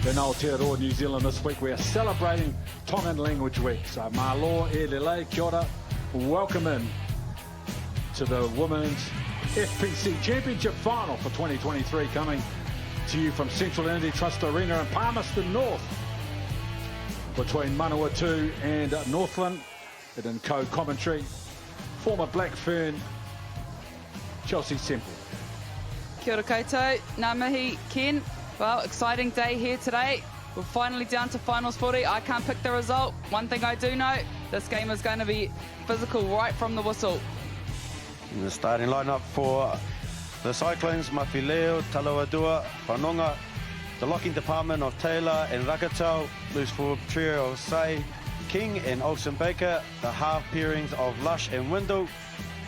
in Aotearoa, New Zealand this week. We are celebrating Tongan Language Week. So malo e lele, kia ora, welcome in to the Women's FPC Championship Final for 2023, coming to you from Central Energy Trust Arena in Palmerston North, between Manawatu and Northland, and in co-commentary, former Black Fern, Chelsea Semple. Kia ora koutou, ngā mihi Ken. Well, exciting day here today. We're finally down to finals 40. I can't pick the result. One thing I do know, this game is going to be physical right from the whistle. In the starting lineup for the Cyclones, Mawhileo, Talawadua, Whanonga, the locking department of Taylor and Rakatau, loose forward trio of Say, King and Olsen Baker, the half pairings of Lush and Windle,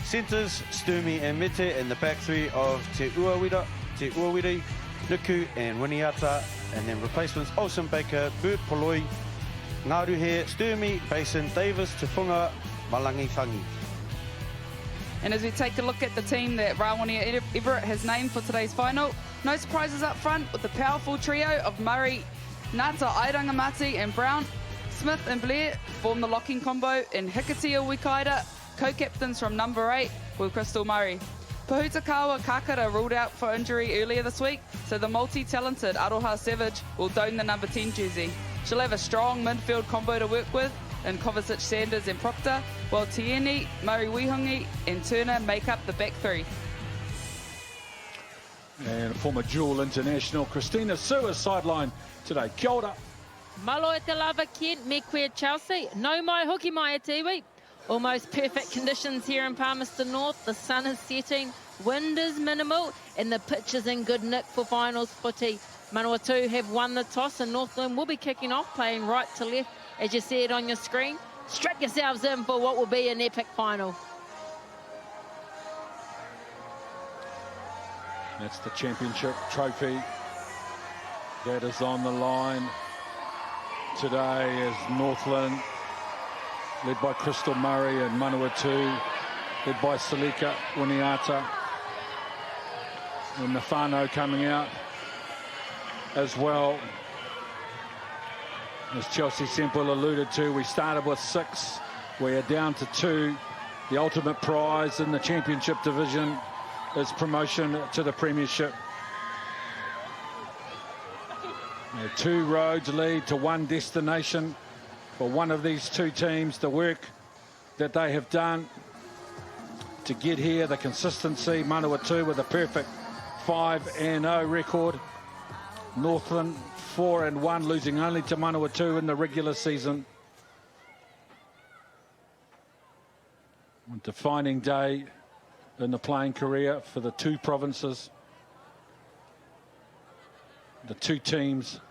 centres, Sturmy and Mete, and the back three of Te Uawiri, Nuku and Winiata, and then replacements Olsen Baker, Bert Poloi, Ngaruhe, Sturmy, Basin, Davis, Tufunga, Malangi Whangi. And as we take a look at the team that Rawani Everett has named for today's final, no surprises up front with the powerful trio of Murray, Nata, Airangamati and Brown. Smith and Blair form the locking combo, and Hikatia Wikaida, co-captains from number 8 with Crystal Murray. Pahutakawa Kakara ruled out for injury earlier this week, so the multi-talented Aroha Savage will don the number 10 jersey. She'll have a strong midfield combo to work with in Kovacic, Sanders and Proctor, while Tieni, Murray Wihungi and Turner make up the back three. And former dual international Christina Sue is sidelined today. Kia ora. Malo e te lava Kent, me queer Chelsea. No mai hoki mai e tiwi. Almost perfect conditions here in Palmerston North. The sun is setting, wind is minimal, and the pitch is in good nick for finals footy. Manawatu have won the toss, and Northland will be kicking off, playing right to left, as you see it on your screen. Strap yourselves in for what will be an epic final. That's the championship trophy that is on the line today as Northland, led by Crystal Murray, and Manawatu, led by Salika Winiata, and Nafano coming out as well. As Chelsea Semple alluded to, we started with 6. We are down to 2. The ultimate prize in the championship division is promotion to the premiership. 2 roads lead to one destination for one of these two teams. The work that they have done to get here, the consistency. Manawatu with a perfect 5-0 record. Northland 4-1, losing only to Manawatu in the regular season. A defining day in the playing career for the two provinces, the two teams.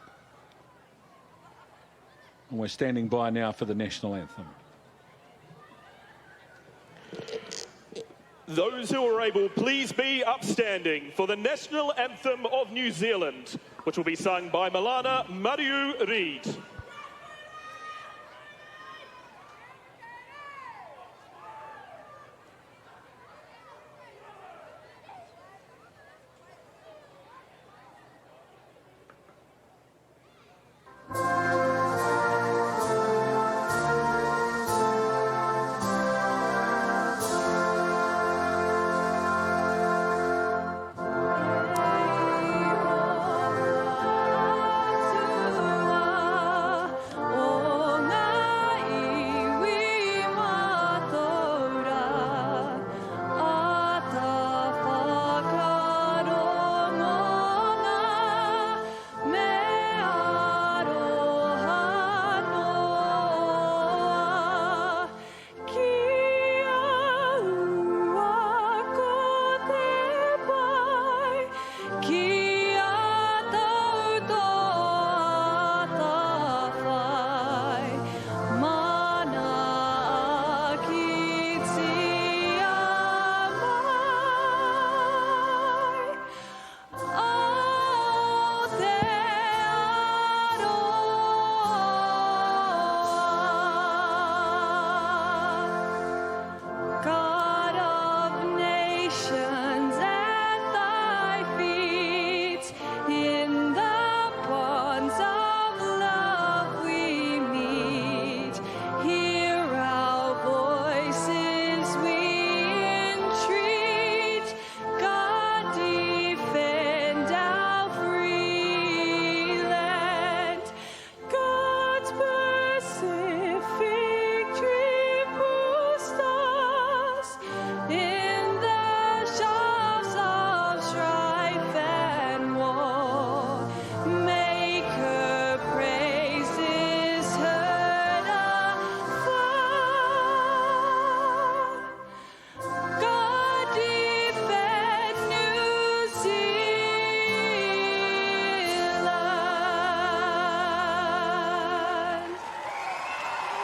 And we're standing by now for the national anthem. Those who are able, please be upstanding for the national anthem of New Zealand, which will be sung by Milana Mariu Reid.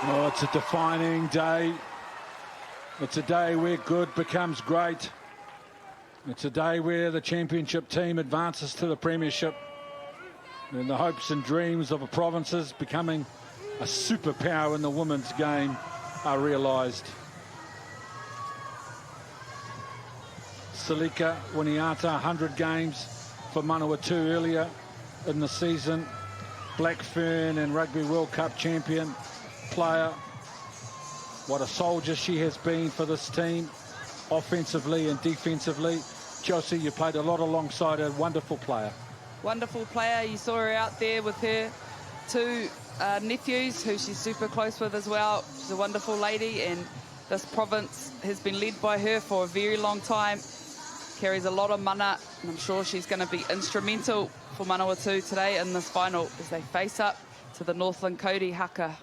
Oh, it's a defining day. It's a day where good becomes great. It's a day where the championship team advances to the premiership. And the hopes and dreams of the provinces becoming a superpower in the women's game are realised. Salika Winiata, 100 games for Manawatu earlier in the season. Blackfern and Rugby World Cup champion player. What a soldier she has been for this team, offensively and defensively. Chelsea, you played a lot alongside a wonderful player. Wonderful player. You saw her out there with her two nephews, who she's super close with as well. She's a wonderful lady, and this province has been led by her for a very long time. Carries a lot of mana, and I'm sure she's going to be instrumental for Manawatu today in this final as they face up to the Northland Kauri haka.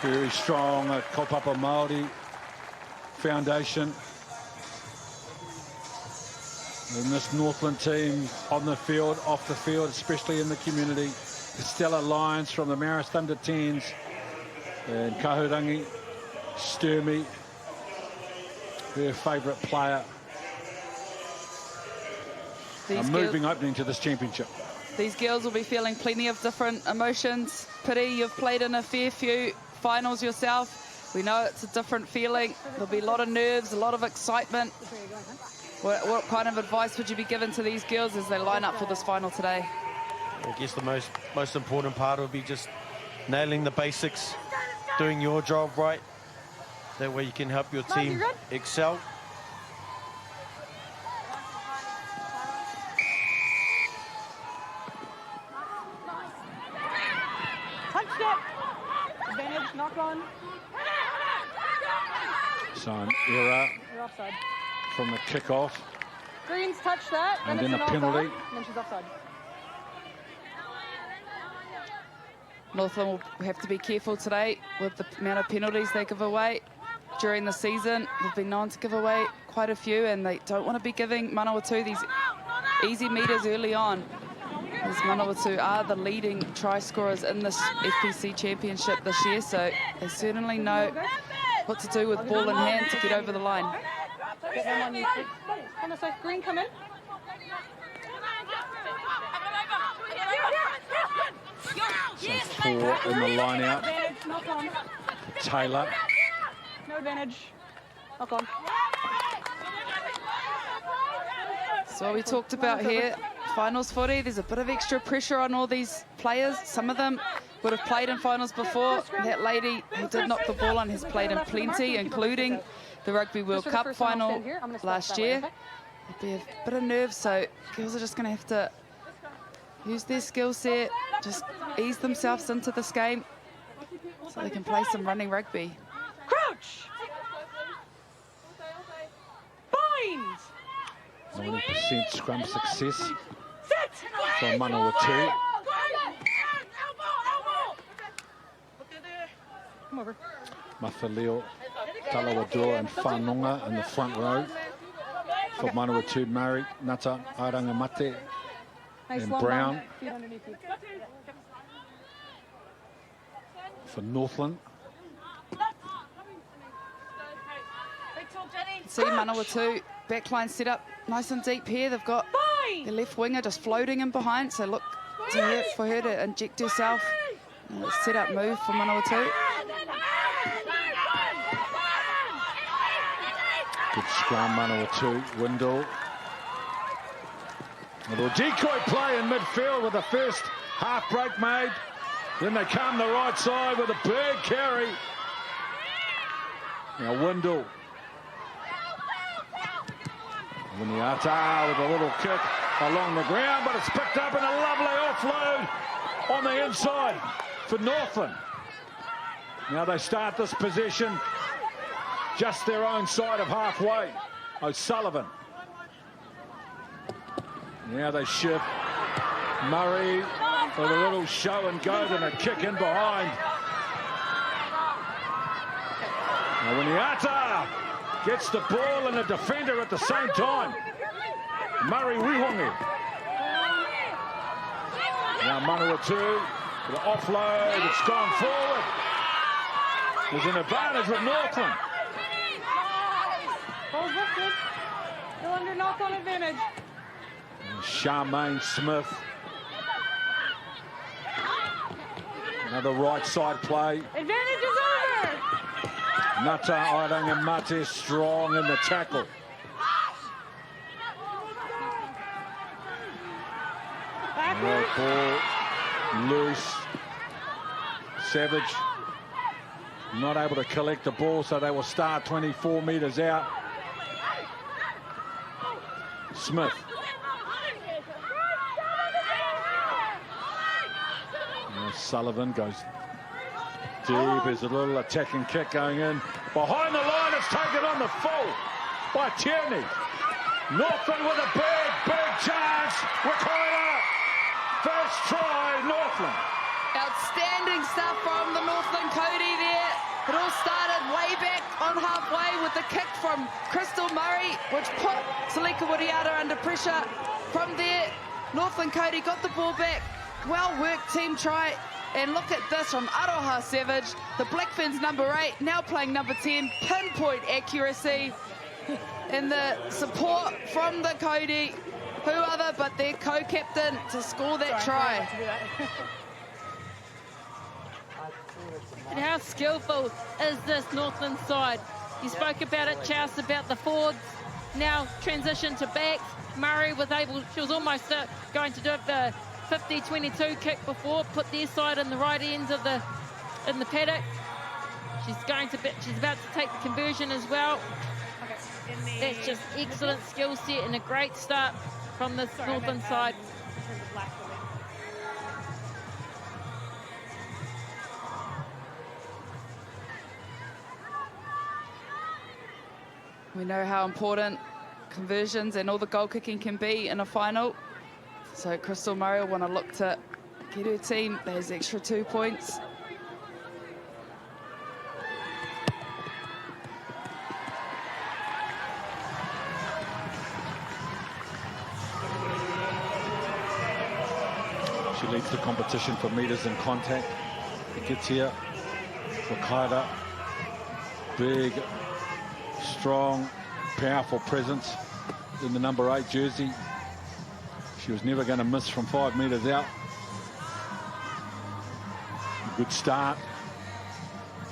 Very strong kaupapa Māori foundation. And this Northland team on the field, off the field, especially in the community. Stella Lyons from the Marist under 10s. And Kahurangi, Sturmy, her favourite player. A moving opening to this championship. These girls will be feeling plenty of different emotions. Piri, you've played in a fair few finals yourself. We know it's a different feeling. There'll be a lot of nerves, a lot of excitement. What kind of advice would you be given to these girls as they line up for this final today? I guess the most important part would be just nailing the basics, doing your job right. That way you can help your team excel. Knock on. So an error You're offside. from the kick-off. Green's touched that. And then it's a an penalty. offside, and then she's offside. Northland will have to be careful today with the amount of penalties they give away during the season. They've been known to give away quite a few, and they don't want to be giving Manawatu these easy meters early on, as Manawatu are the leading try scorers in this FPC championship this year, so they certainly know what to do with ball in hand to get over the line. Get them on you. On the side. Green, come in. So 4 in the line out. Advantage, knock on. Taylor. No advantage. Knock on. So what we talked about here, finals footy, there's a bit of extra pressure on all these players. Some of them would have played in finals before. That lady who did knock the ball on has played in plenty, including the Rugby World Cup final last year. There'll be a bit of nerves, so girls are just going to have to use their skill set, just ease themselves into this game so they can play some running rugby. Crouch! Bind! 90% scrum success from Manawatu. Come over. Mawhaleo, Talawadua and Whanonga in the front row for Manawatu, Mari, Ngata, Airanga Mate. Nice And long Brown. ball. Feet underneath you. For Northland. See Manawatu, backline set up nice and deep here. They've got their left winger just floating in behind, so look to her, for her to inject herself. And it's set up move for Manawatu. Good scrum, Manawatu, Windle. A little decoy play in midfield with the first half break made. Then they come the right side with a big carry. Now Windle. Manawatu with a little kick along the ground, but it's picked up in a lovely offload on the inside for Northland. Now they start this possession just their own side of halfway. O'Sullivan. Now they shift. Murray with a little show and go, then a kick in behind. Now Manawatu gets the ball and a defender at the same time. Murray Rihongi. Now Manawatu, the offload, it's gone forward. There's an advantage with Northland. Ball's lifted. Still under knock-on advantage. And Charmaine Smith. Another right side play. Advantage is over. Nata Airanga Mate strong in the tackle. Backward. Ball loose. Savage not able to collect the ball, so they will start 24 metres out. Smith. Now Sullivan goes deep. There's a little attacking kick going in. Behind the line, it's taken on the full by Tierney. Northland with a big chance. Ricardo. First try, Northland. Outstanding stuff from the Northland Cody there. It all started way back on halfway with the kick from Crystal Murray, which put Salika Wuriata under pressure. From there, Northland Cody got the ball back. Well worked team try. And look at this from Aroha Savage, the Blackfins number 8, now playing number 10, pinpoint accuracy. And the support from the Cody, who other but their co-captain to score that try. And how skillful is this Northland side? You spoke about it, Chouse, about the forwards. Now transition to backs. Murray was able, she was almost going to do the 50-22 kick before, put their side in the right ends of in the paddock. She's about to take the conversion as well. That's just excellent skill set and a great start from this Northland side. We know how important conversions and all the goal kicking can be in a final. So Crystal Murray will want to look to get her team those extra 2 points. She leads the competition for metres in contact. It gets here. Wakada. Big, strong, powerful presence in the number 8 jersey. She was never going to miss from 5 metres out. A good start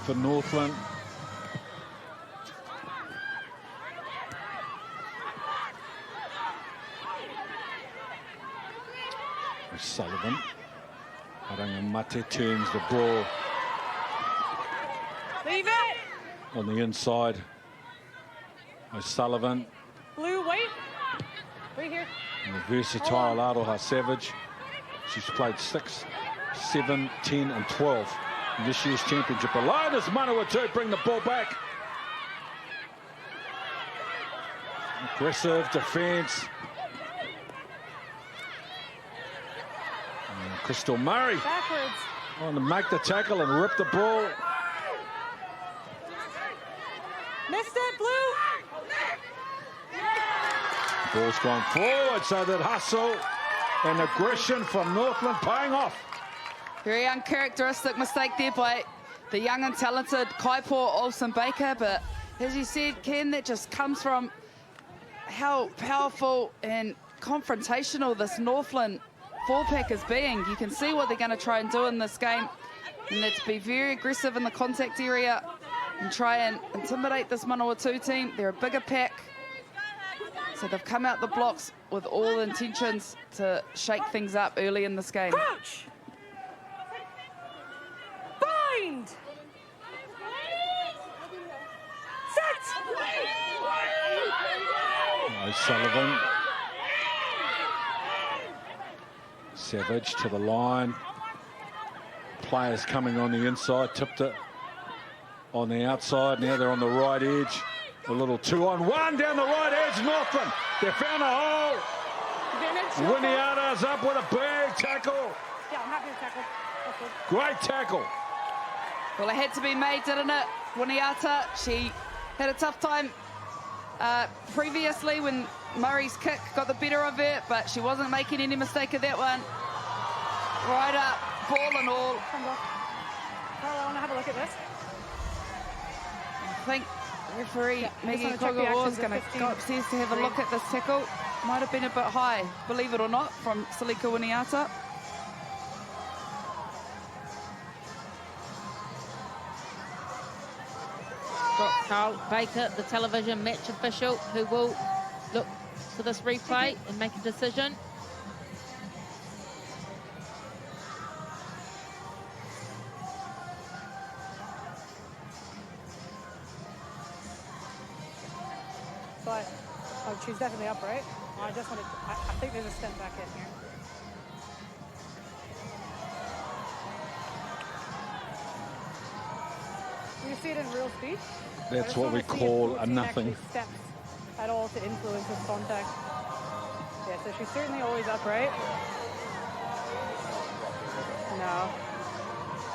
for Northland. Sullivan. Airanga Mate turns the ball. Leave it. On the inside. O'Sullivan. Blue, wait. Wait here. And the versatile Aroha Savage. She's played 6, 7, 10 and 12 in this year's championship. Alone as Manawatu bring the ball back. Aggressive defence. And Crystal Murray Backwards. on to make the tackle and rip the ball. Missed it, Blue. Ball's gone forward, so that hustle and aggression from Northland paying off. Very uncharacteristic mistake there by the young and talented Kaipo Olsen Baker, but as you said, Ken, that just comes from how powerful and confrontational this Northland four-pack is being. You can see what they're going to try and do in this game, and that's be very aggressive in the contact area and try and intimidate this Manawatu team. They're a bigger pack, so they've come out the blocks with all intentions to shake things up early in this game. Crouch! Bind! Set! O'Sullivan. Savage to the line. Players coming on the inside, tipped it on the outside. Now they're on the right edge. A little 2-on-1 down the right edge, Northland. They found a hole. Winiata's up with a big tackle. Yeah, I'm happy to tackle. That's good. Great tackle. Well, it had to be made, didn't it? Winiata, she had a tough time previously when Murray's kick got the better of it, but she wasn't making any mistake of that one. Right up, ball and all. Farah, I want to have a look at this. I think referee Maggie just wanna check the Kogawa is actions going at to go upstairs to have a look at this tackle. Might have been a bit high, believe it or not, from Salika Winiata. Got Carl Baker, the television match official, who will look for this replay and make a decision. But oh, she's definitely up, right? I just wanted. I think there's a step back in here. You see it in real speed. That's what we call a nothing. Steps at all to influence this contact. Yeah, so she's certainly always upright. No.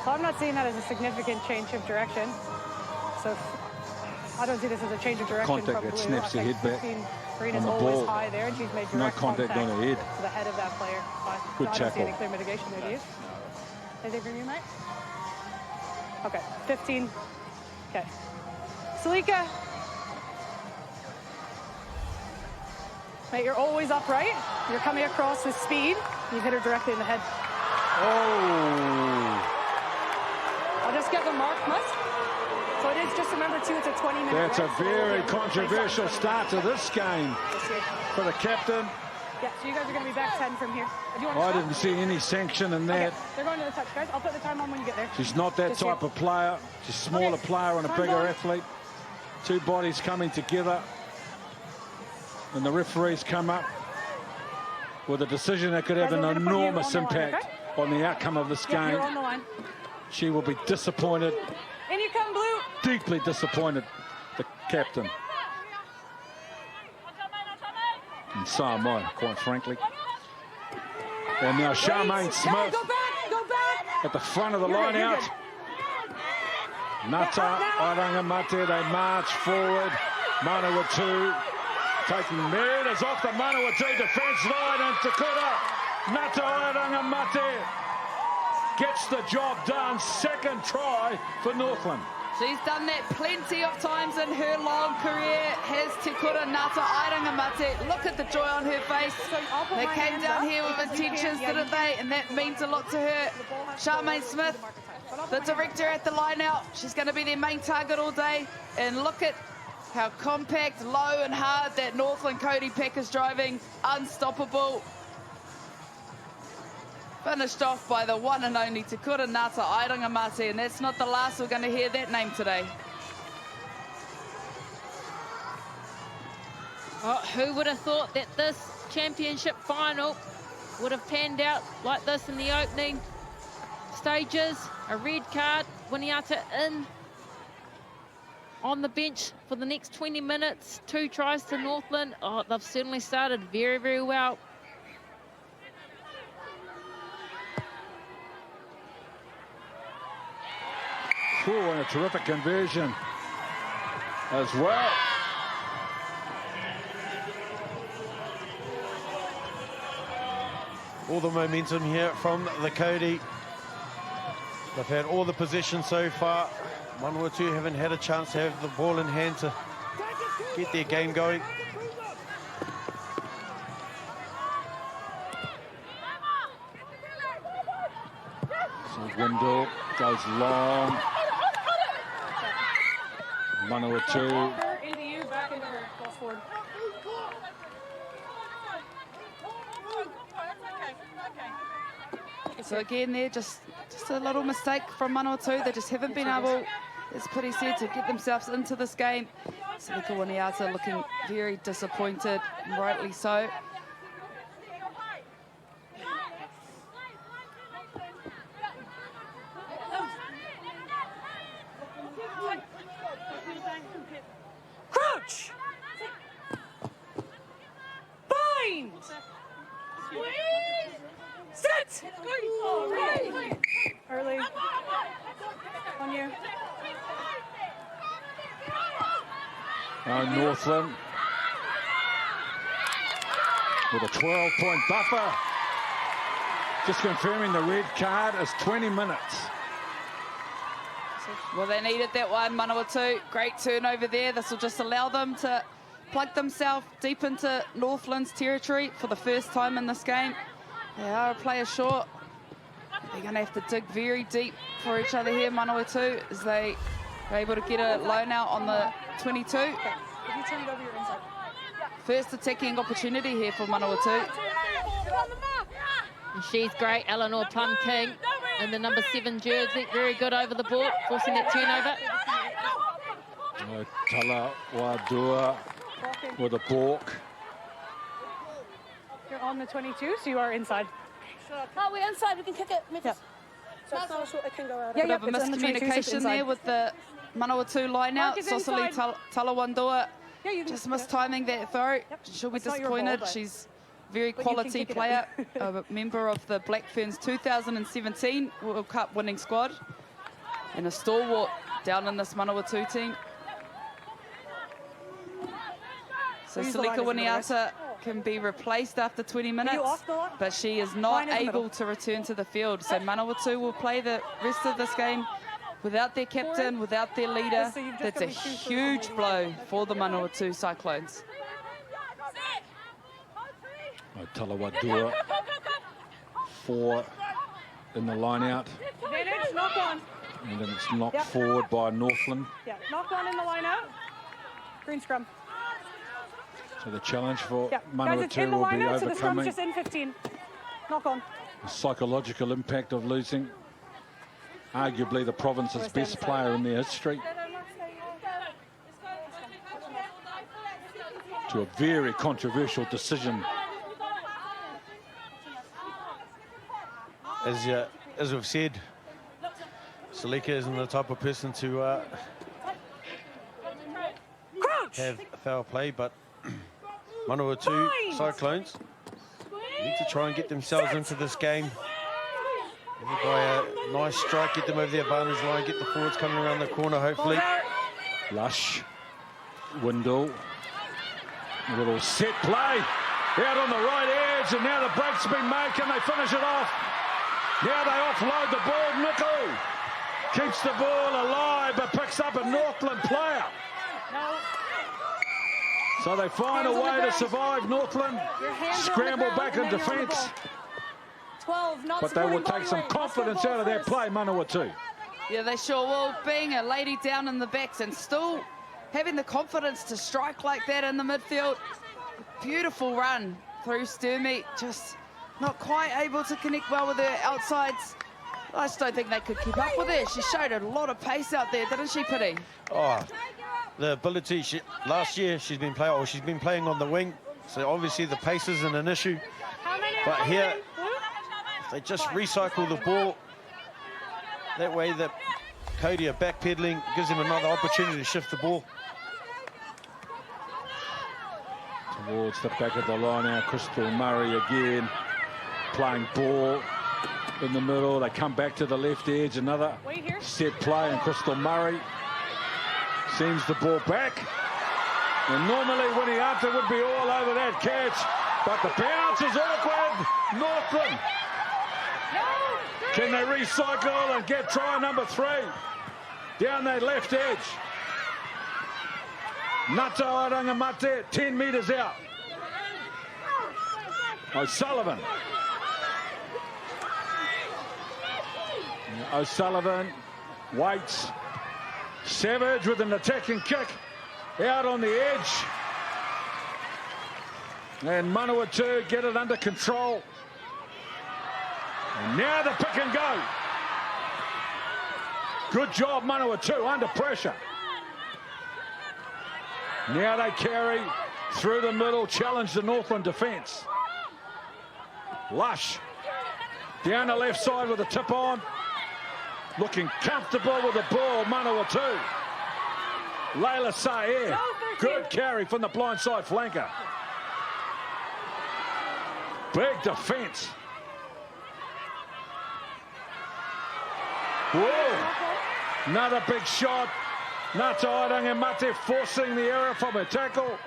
So I'm not seeing that as a significant change of direction. So I don't see this as a change of direction. Contact from that blue. snaps the I think head back 15 on is the always ball. high there, and she's made No direct contact on the head. to the head of that player. Good I don't see tackle. any clear mitigation there, do you? Anything from you, Mike? Okay, 15. Okay. Salika. Mate, you're always upright. You're coming across with speed. You hit her directly in the head. Oh, I'll just get the mark, must. So it is, just remember too, it's a 20-minute that's a rest, so very we'll controversial start to this game this year. for the captain. Yeah, so you guys are going to be back 10 from here. Do you want to I stop? didn't see any sanction in that. Okay, they're going to the touch, guys. I'll put the time on when you get there. She's not that Just type here. of player. She's a smaller Okay, player and a time's bigger on. athlete. Two bodies coming together. And the referees come up with a decision that could have Guys, an we're gonna put you enormous on the line, impact okay? on the outcome of this Yeah, you're game. on the line. She will be disappointed, In you come, Blue. deeply disappointed, the captain. And so am I, quite frankly. And now Charmaine Wait. Smith Go back, go back. at the front of the You're line good, you're out. good. Nata, Arangamate, they march forward. Manawatu taking meters off the Manawatu defence line, and Takuta Nata Arangamate gets the job done. Second try for Northland. She's done that plenty of times in her long career. Has Tikura Nata Airangamate. Look at the joy on her face. I'll put They my came hands down up here with because you intentions, can't- yeah, didn't you they? And that means a lot to her. Charmaine Smith, the director at the line out. She's going to be their main target all day. And look at how compact, low and hard that Northland Cody pack is driving. Unstoppable. Finished off by the one and only Tikura Nata Airangamate, and that's not the last we're going to hear that name today. Oh, who would have thought that this championship final would have panned out like this in the opening stages? A red card, Winiata in on the bench for the next 20 minutes. 2 tries to Northland. Oh, they've certainly started very, very well. Ooh, and a terrific conversion as well. all the momentum here from the Kauri. They've had all the possession so far. Manawatu haven't had a chance to have the ball in hand to get their game going. So Windle goes long. Manawatu. Into you, back into her. Cross forward. So again there, just a little mistake from Manawatu. They just haven't been able, as Piri said, to get themselves into this game. Salika Winiata looking very disappointed, and rightly so. Crouch! Bind! Sit! Early. On you. Northland with a 12-point buffer. Just confirming the red card is 20 minutes. Well, they needed that one, Manawatu. Great turnover there. This will just allow them to plug themselves deep into Northland's territory for the first time in this game. They are a player short. They're going to have to dig very deep for each other here, Manawatu, as they are able to get a loan out on the 22. Okay. If you turn it over, you're inside. First attacking opportunity here for Manawatu. And she's great, Eleanor Plum King, in the number 7 jersey. Very good over the ball, forcing that turnover. Talawadua with a balk. You're on the 22, so you are inside. Oh, we're inside. We can kick it. Yeah. So it's not short. It can go out. Yeah, Bit of a it's on the 22, so it's miscommunication inside. there with the Manawatu line out. Mark is Sosali inside. Talawandua Yeah, you can just mistiming that throw. She'll be It's not your ball, disappointed. but- She's very but you can quality kick it player, out. a member of the Black Ferns 2017 World Cup winning squad, and a stalwart down in this Manawatu team. So Use the line Salika as a middle Winiata can be replaced after 20 minutes, off the line? but she is not Line in the able middle. to return to the field. So Manawatu will play the rest of this game without their captain, without their leader. So you've just That's gotta a be 2 for huge the blow for the Manawatu Cyclones. Talawadua, 4 in the line out. Advantage, knock on. And then it's knocked Yep. forward by Northland. Yeah, knock on in the line out. Green scrum. So the challenge for Yeah, guys, it's Manawatu in the will be line out, so the scrum's overcoming just in 15. Knock on. the psychological impact of losing arguably the province's best player in their history to a very controversial decision. As we've said, Salika isn't the type of person to have foul play, but Manawatu Cyclones need to try and get themselves into this game. Maybe by a nice strike, get them over the advantage line, get the forwards coming around the corner, hopefully. Lush, Windle, a little set play out on the right edge, and now the break's been made. Can they finish it off? Now they offload the ball. Nico keeps the ball alive, but picks up a Northland player. So they find a way to survive. Northland scramble back in defence, 12, not but they will supporting take some body weight. confidence out of that play, Manawatu. Yeah, they sure will. Being a lady down in the backs and still having the confidence to strike like that in the midfield. Beautiful run through Sturmey, just not quite able to connect well with her outsides. I just don't think they could keep up with her. She showed a lot of pace out there, didn't she, Piri? Oh, the ability, last year she's been playing on the wing, so obviously the pace isn't an issue. But here, if they just recycle the ball, that way that Kauri are backpedaling, gives him another opportunity to shift the ball. Towards the back of the line now, Crystal Murray again, playing ball in the middle. They come back to the left edge, another set play, and Crystal Murray sends the ball back. And normally Winiata would be all over that catch, But the bounce is awkward. Northland. Can they recycle and get try number 3? Down that left edge. Ngata Arangamate, 10 metres out. O'Sullivan. O'Sullivan waits. Savage with an attacking kick. Out on the edge. And Manawatu get it under control. And now the pick and go. Good job, Manawatu, under pressure. Now they carry through the middle, challenge the Northland defence. Lush down the left side with a tip on. Looking comfortable with the ball, Manawatu. Layla Sayer, good carry from the blindside flanker. Big defence. Whoa, another big shot. Ngata Arangamate forcing the error from a tackle.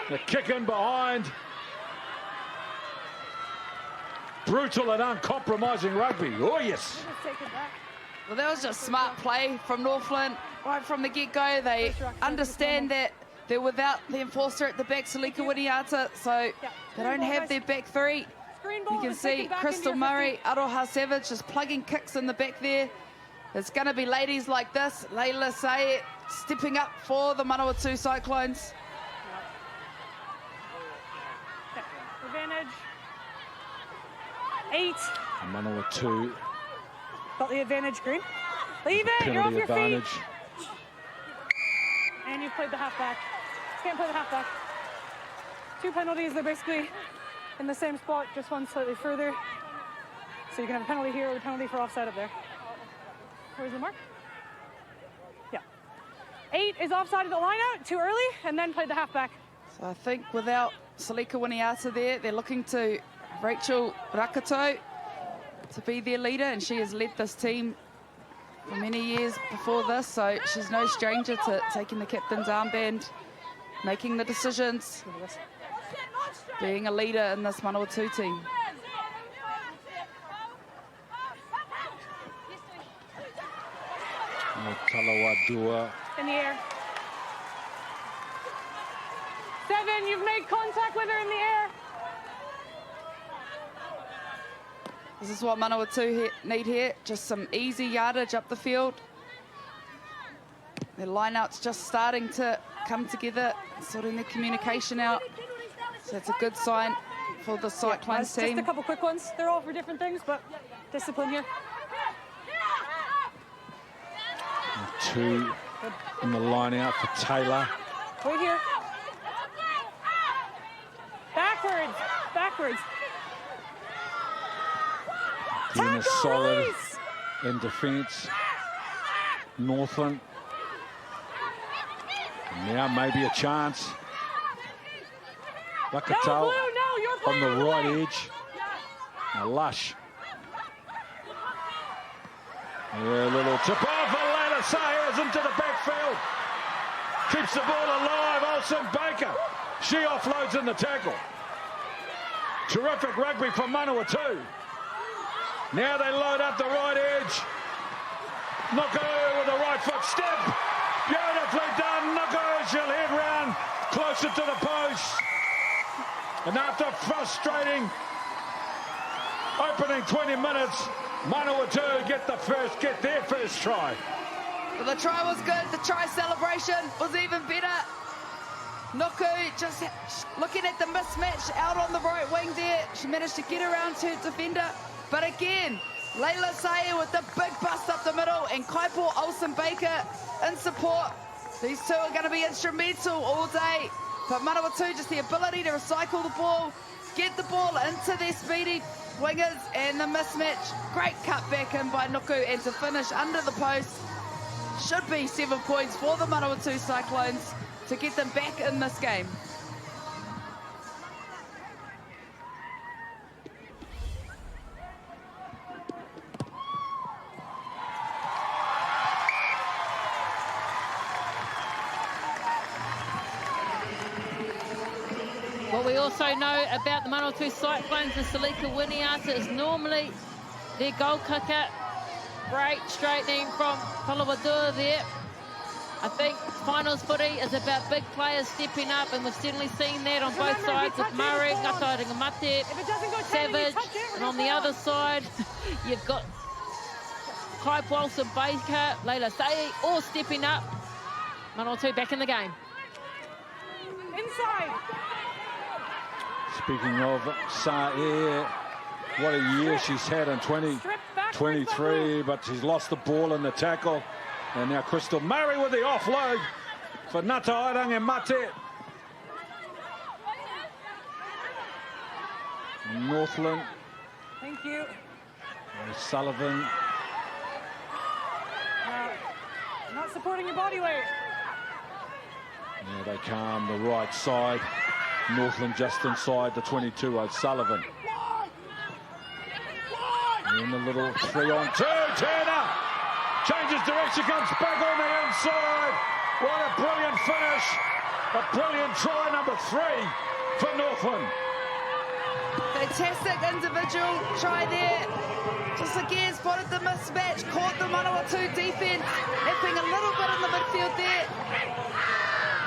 The kick in behind. Brutal and uncompromising rugby. Oh, yes. Well, that was just smart play from Northland. Right from the get-go, they understand that they're without the enforcer at the back, Salika Winiata, so they don't have their back 3. You can see Crystal Murray, Aroha Savage just plugging kicks in the back there. It's going to be ladies like this. Layla Sayed stepping up for the Manawatu Cyclones. Advantage. 8. Manawatu. Got the advantage, Green. Leave it, you're off your feet. And you've played the halfback. Can't play the halfback. 2 penalties, they're basically in the same spot, just one slightly further. So you can have a penalty here or a penalty for offside up there. Where's the mark? Yeah. 8 is offside at the line out, too early, and then played the halfback. So I think without Salika Winiata there, they're looking to Rachel Rakato to be their leader, and she has led this team for many years before this, so she's no stranger to taking the captain's armband, making the decisions, being a leader in this Manawatu team. Talawadua. In the air. 7, you've made contact with her in the air. This is what Manawatu need here, just some easy yardage up the field. Their line-out's just starting to come together, sorting their communication out. So that's a good sign for the Cyclones team. Just a couple quick ones. They're all for different things, but discipline here. 2 in the line-out for Taylor. Wait here. Backwards, backwards. Being solid in defence. Northland. Now maybe a chance. Rakato on the right edge. Now Lush. Yeah, a little tip off for Layla Sayers into the backfield. Keeps the ball alive, Olsen Baker. She offloads in the tackle. Terrific rugby from Manawatu. Now they load up the right edge. Noko with a right foot step. Beautifully done. Noko, she'll head round closer to the post. And after frustrating opening 20 minutes, Manawatu get their first try. Well, the try was good. The try celebration was even better. Nuku just looking at the mismatch out on the right wing there. She managed to get around to defender. But again, Layla Sayer with the big bust up the middle and Kaipo Olsen-Baker in support. These two are going to be instrumental all day. But Manawatu, just the ability to recycle the ball, get the ball into their speedy wingers, and the mismatch. Great cut back in by Nuku, and to finish under the post. Should be 7 points for the Manawatu Cyclones to get them back in this game. What we also know about the Manawatu Cyclones and Salika Winiata is normally their goal kicker. Great straightening from Palawadua there. I think finals footy is about big players stepping up, and we've certainly seen that on both sides with Murray, Ngata Ringamate, Savage, and on the other side, you've got Clive Wilson, Baker, Leila Sa'i, all stepping up. Manawatu back in the game. Inside. Speaking of Sa'i, what a year she's had in 2023, but she's lost the ball in the tackle. And now Crystal Murray with the offload for Ngata Ringamate. Northland. Thank you. Sullivan. Not supporting your body weight. Now they come the right side. Northland just inside the 22. O'Sullivan. And a little 3-on-2. Turner changes direction, comes back on the inside. What a brilliant finish. A brilliant try, number 3 for Northland. Fantastic individual try there. Just again spotted the mismatch, caught the Manawatu defense, nipping a little bit in the midfield there.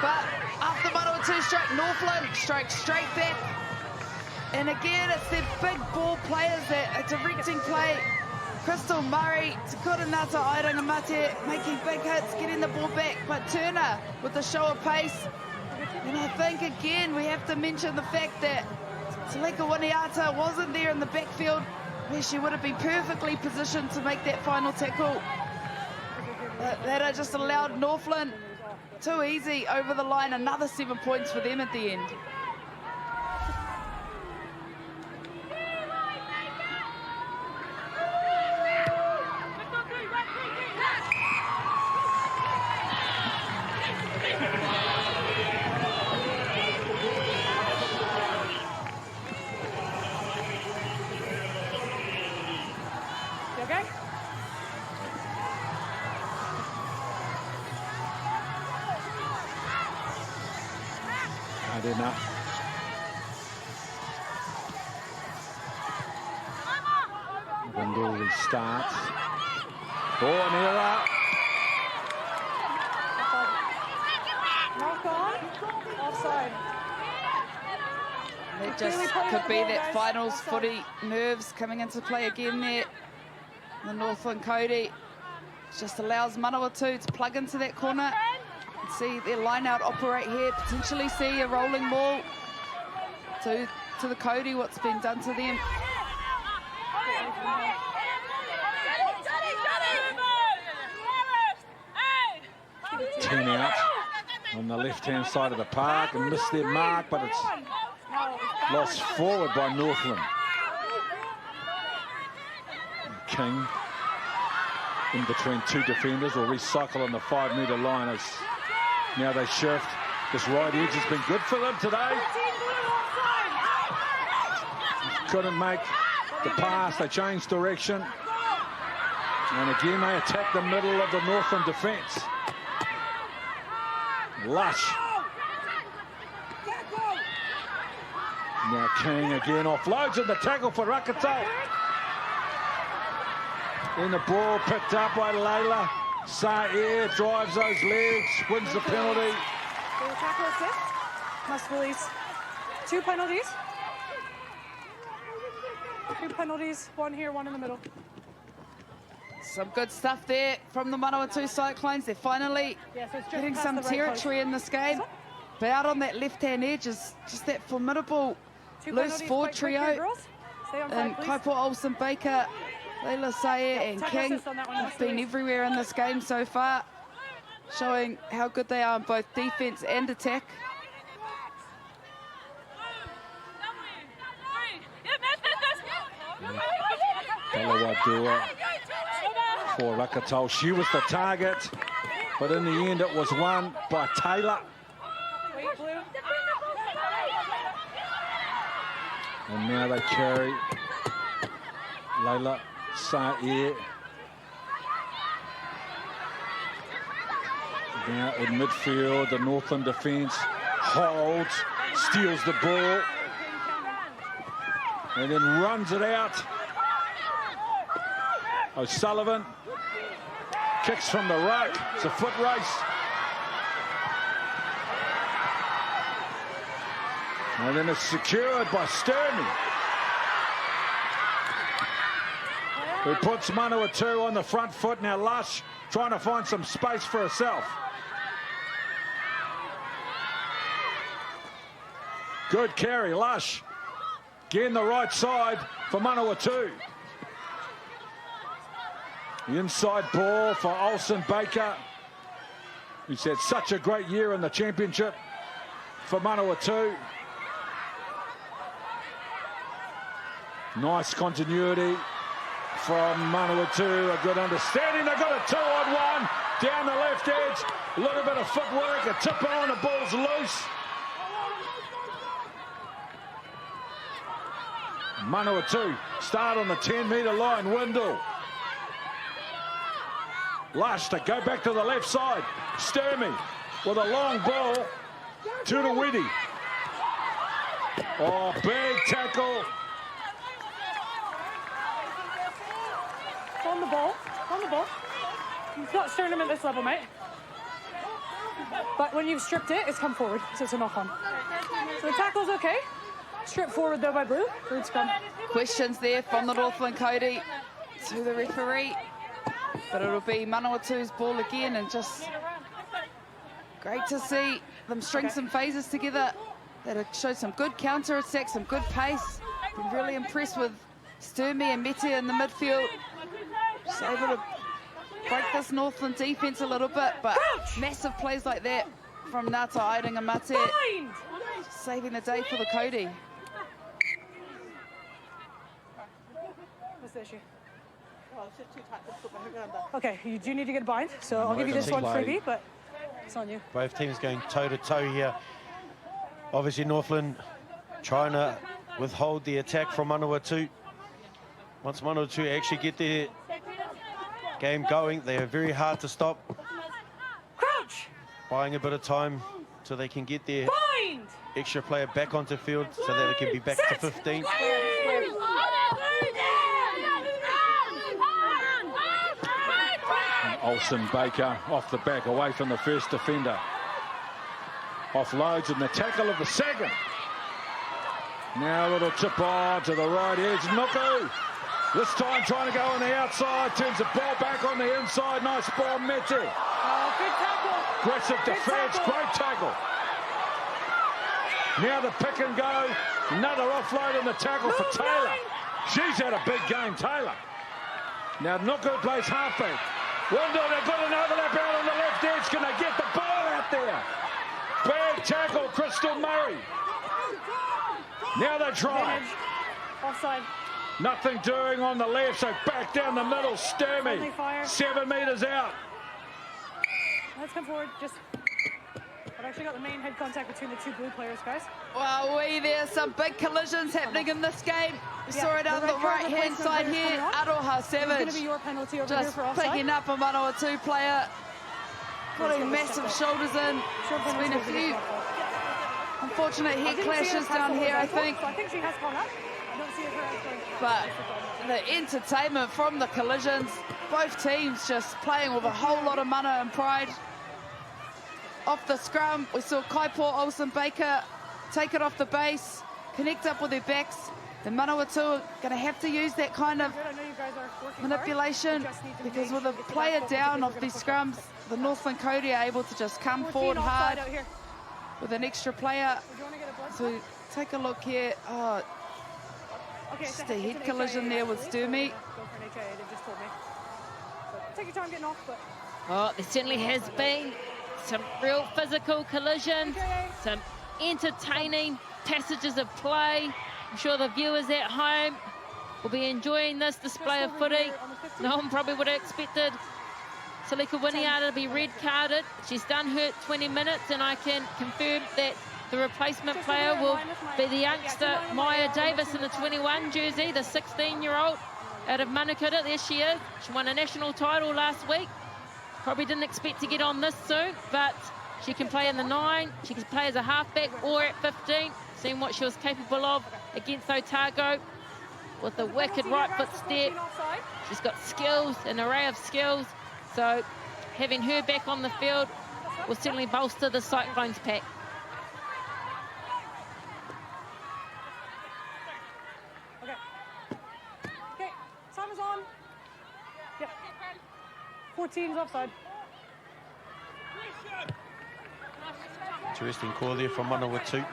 But after Manawatu strike, Northland strikes straight back. And again, it's their big ball players that are directing play. Crystal Murray, Ngata Ringamate making big hits, getting the ball back. But Turner with the show of pace. And I think again we have to mention the fact that Salika Winiata wasn't there in the backfield where she would have been perfectly positioned to make that final tackle. That just allowed Northland too easy over the line. Another 7 points for them at the end. Enough. Windle starts. Bornera. Knock on. Offside. It just could be that finals footy nerves coming into play again there. The Northland Kauri just allows Manawatu to plug into that corner. See their line out operate here, potentially see a rolling ball to the Kauri, what's been done to them. 10 out on the left-hand side of the park and missed their mark, but it's lost forward by Northland. King in between 2 defenders will recycle on the 5-metre line as now they shift. This right edge has been good for them today. Couldn't make the pass, they changed direction. And again they attack the middle of the Northland defence. Lush. Now King again offloads in the tackle for Rakatau. And the ball picked up by Leila Sa'i, drives those legs, wins the penalty. Tackle assist. Must release 2 penalties. 2 penalties, 1 here, 1 in the middle. Some good stuff there from the Manawatu Cyclones. They're finally getting some territory in this game. But out on that left-hand edge is just that formidable loose forward trio. And Kaipo Olsen Baker, Leila Sa'i and King have been everywhere in this game so far, showing how good they are in both defence and attack. Palawadua for Rakatau. She was the target, but in the end it was won by Taylor. And now they carry Leila Sa'i. Now in midfield, the Northland defence holds. steals the ball and then runs it out. O'Sullivan kicks from the ruck. It's a foot race. And then it's secured by Sturmey, who puts Manawatu on the front foot. Now Lush trying to find some space for herself. Good carry, Lush. Again, the right side for Manawatu. The inside ball for Olsen Baker, who's had such a great year in the championship for Manawatu. Nice continuity from Manawatu. A good understanding. They've got a 2-on-1 down the left edge. A little bit of footwork, a tip on, the ball's loose. Manawatu start on the 10-metre line. Windle. Lush to go back to the left side. Sturmey with a long ball to the Widdy. Oh, big tackle. On the ball. On the ball. You've got Sternum at this level, mate. But when you've stripped it, it's come forward, so it's a knock-on. So the tackle's okay. Stripped forward, though, by Blue. Third scrum. Questions there from the Northland Cody to the referee. But it'll be Manawatu's ball again, and just great to see them string some phases together. That showed some good counter-attack, some good pace. Been really impressed with Sturmey and Mete in the midfield. Just able to break this Northland defence a little bit, but massive plays like that from Ngata Airinga Mate, saving the day for the Cody. What's the issue? Okay, you do need to get a bind, so I'll give you this one freebie, but it's on you. Both teams going toe-to-toe here. Obviously, Northland trying to withhold the attack from Manawatu. Once Manawatu actually get their game going, they are very hard to stop. Crouch! Buying a bit of time so they can get their Bind! extra player back onto field so that it can be back to 15. Olsen Baker off the back, away from the first defender. Offloads and the tackle of the second. Now a little tip on to the right edge. Nuku, this time trying to go on the outside, turns the ball back on the inside. Nice ball, Mete. Oh, good tackle. Aggressive defense, great tackle. Now the pick and go. Another offload and the tackle for Taylor. She's had a big game, Taylor. Now Nuku plays halfback. Windle, they've got an overlap out on the left edge. Can they get the ball out there? Big tackle, Crystal Murray. Now they try. Offside. Nothing doing on the left, so back down the middle, Sturmey. 7 metres out. Let's come forward. Just, I've actually got the main head contact between the two blue players, guys. Well, there's some big collisions happening in this game. We saw it on the right-hand side here. Aroha Savage just picking up a Manawatu player, putting massive shoulders in. There's been a few unfortunate head clashes down here, I think. I think she has gone up. I don't see her going. But the entertainment from the collisions, both teams just playing with a whole lot of mana and pride. Off the scrum, we saw Kaipo Olsen Baker take it off the base, connect up with their backs. The Manawatu are going to have to use that kind of manipulation, because with a player down off these scrums, the Northland Cody are able to just come forward hard with an extra player. So take a look here. Oh, just a head collision there with Sturmey. Take your time getting off, but... Oh, there certainly has been some real physical collisions, some entertaining passages of play. I'm sure the viewers at home will be enjoying this display of footy. No one probably would have expected Salika Winiata to be red carded. She's done her 20 minutes, and I can confirm that the replacement player will be the youngster Maya Davis in the 21 jersey, the 16-year-old out of Manukura. There she is. She won a national title last week. Probably didn't expect to get on this soon, but She can play in the 9, she can play as a halfback or at 15. Seeing what she was capable of against Otago with a wicked right foot step. She's got skills, an array of skills. So having her back on the field will certainly bolster the Cyclones pack. Okay, time is on. Yep. 14's offside. Interesting call there from Manawatu.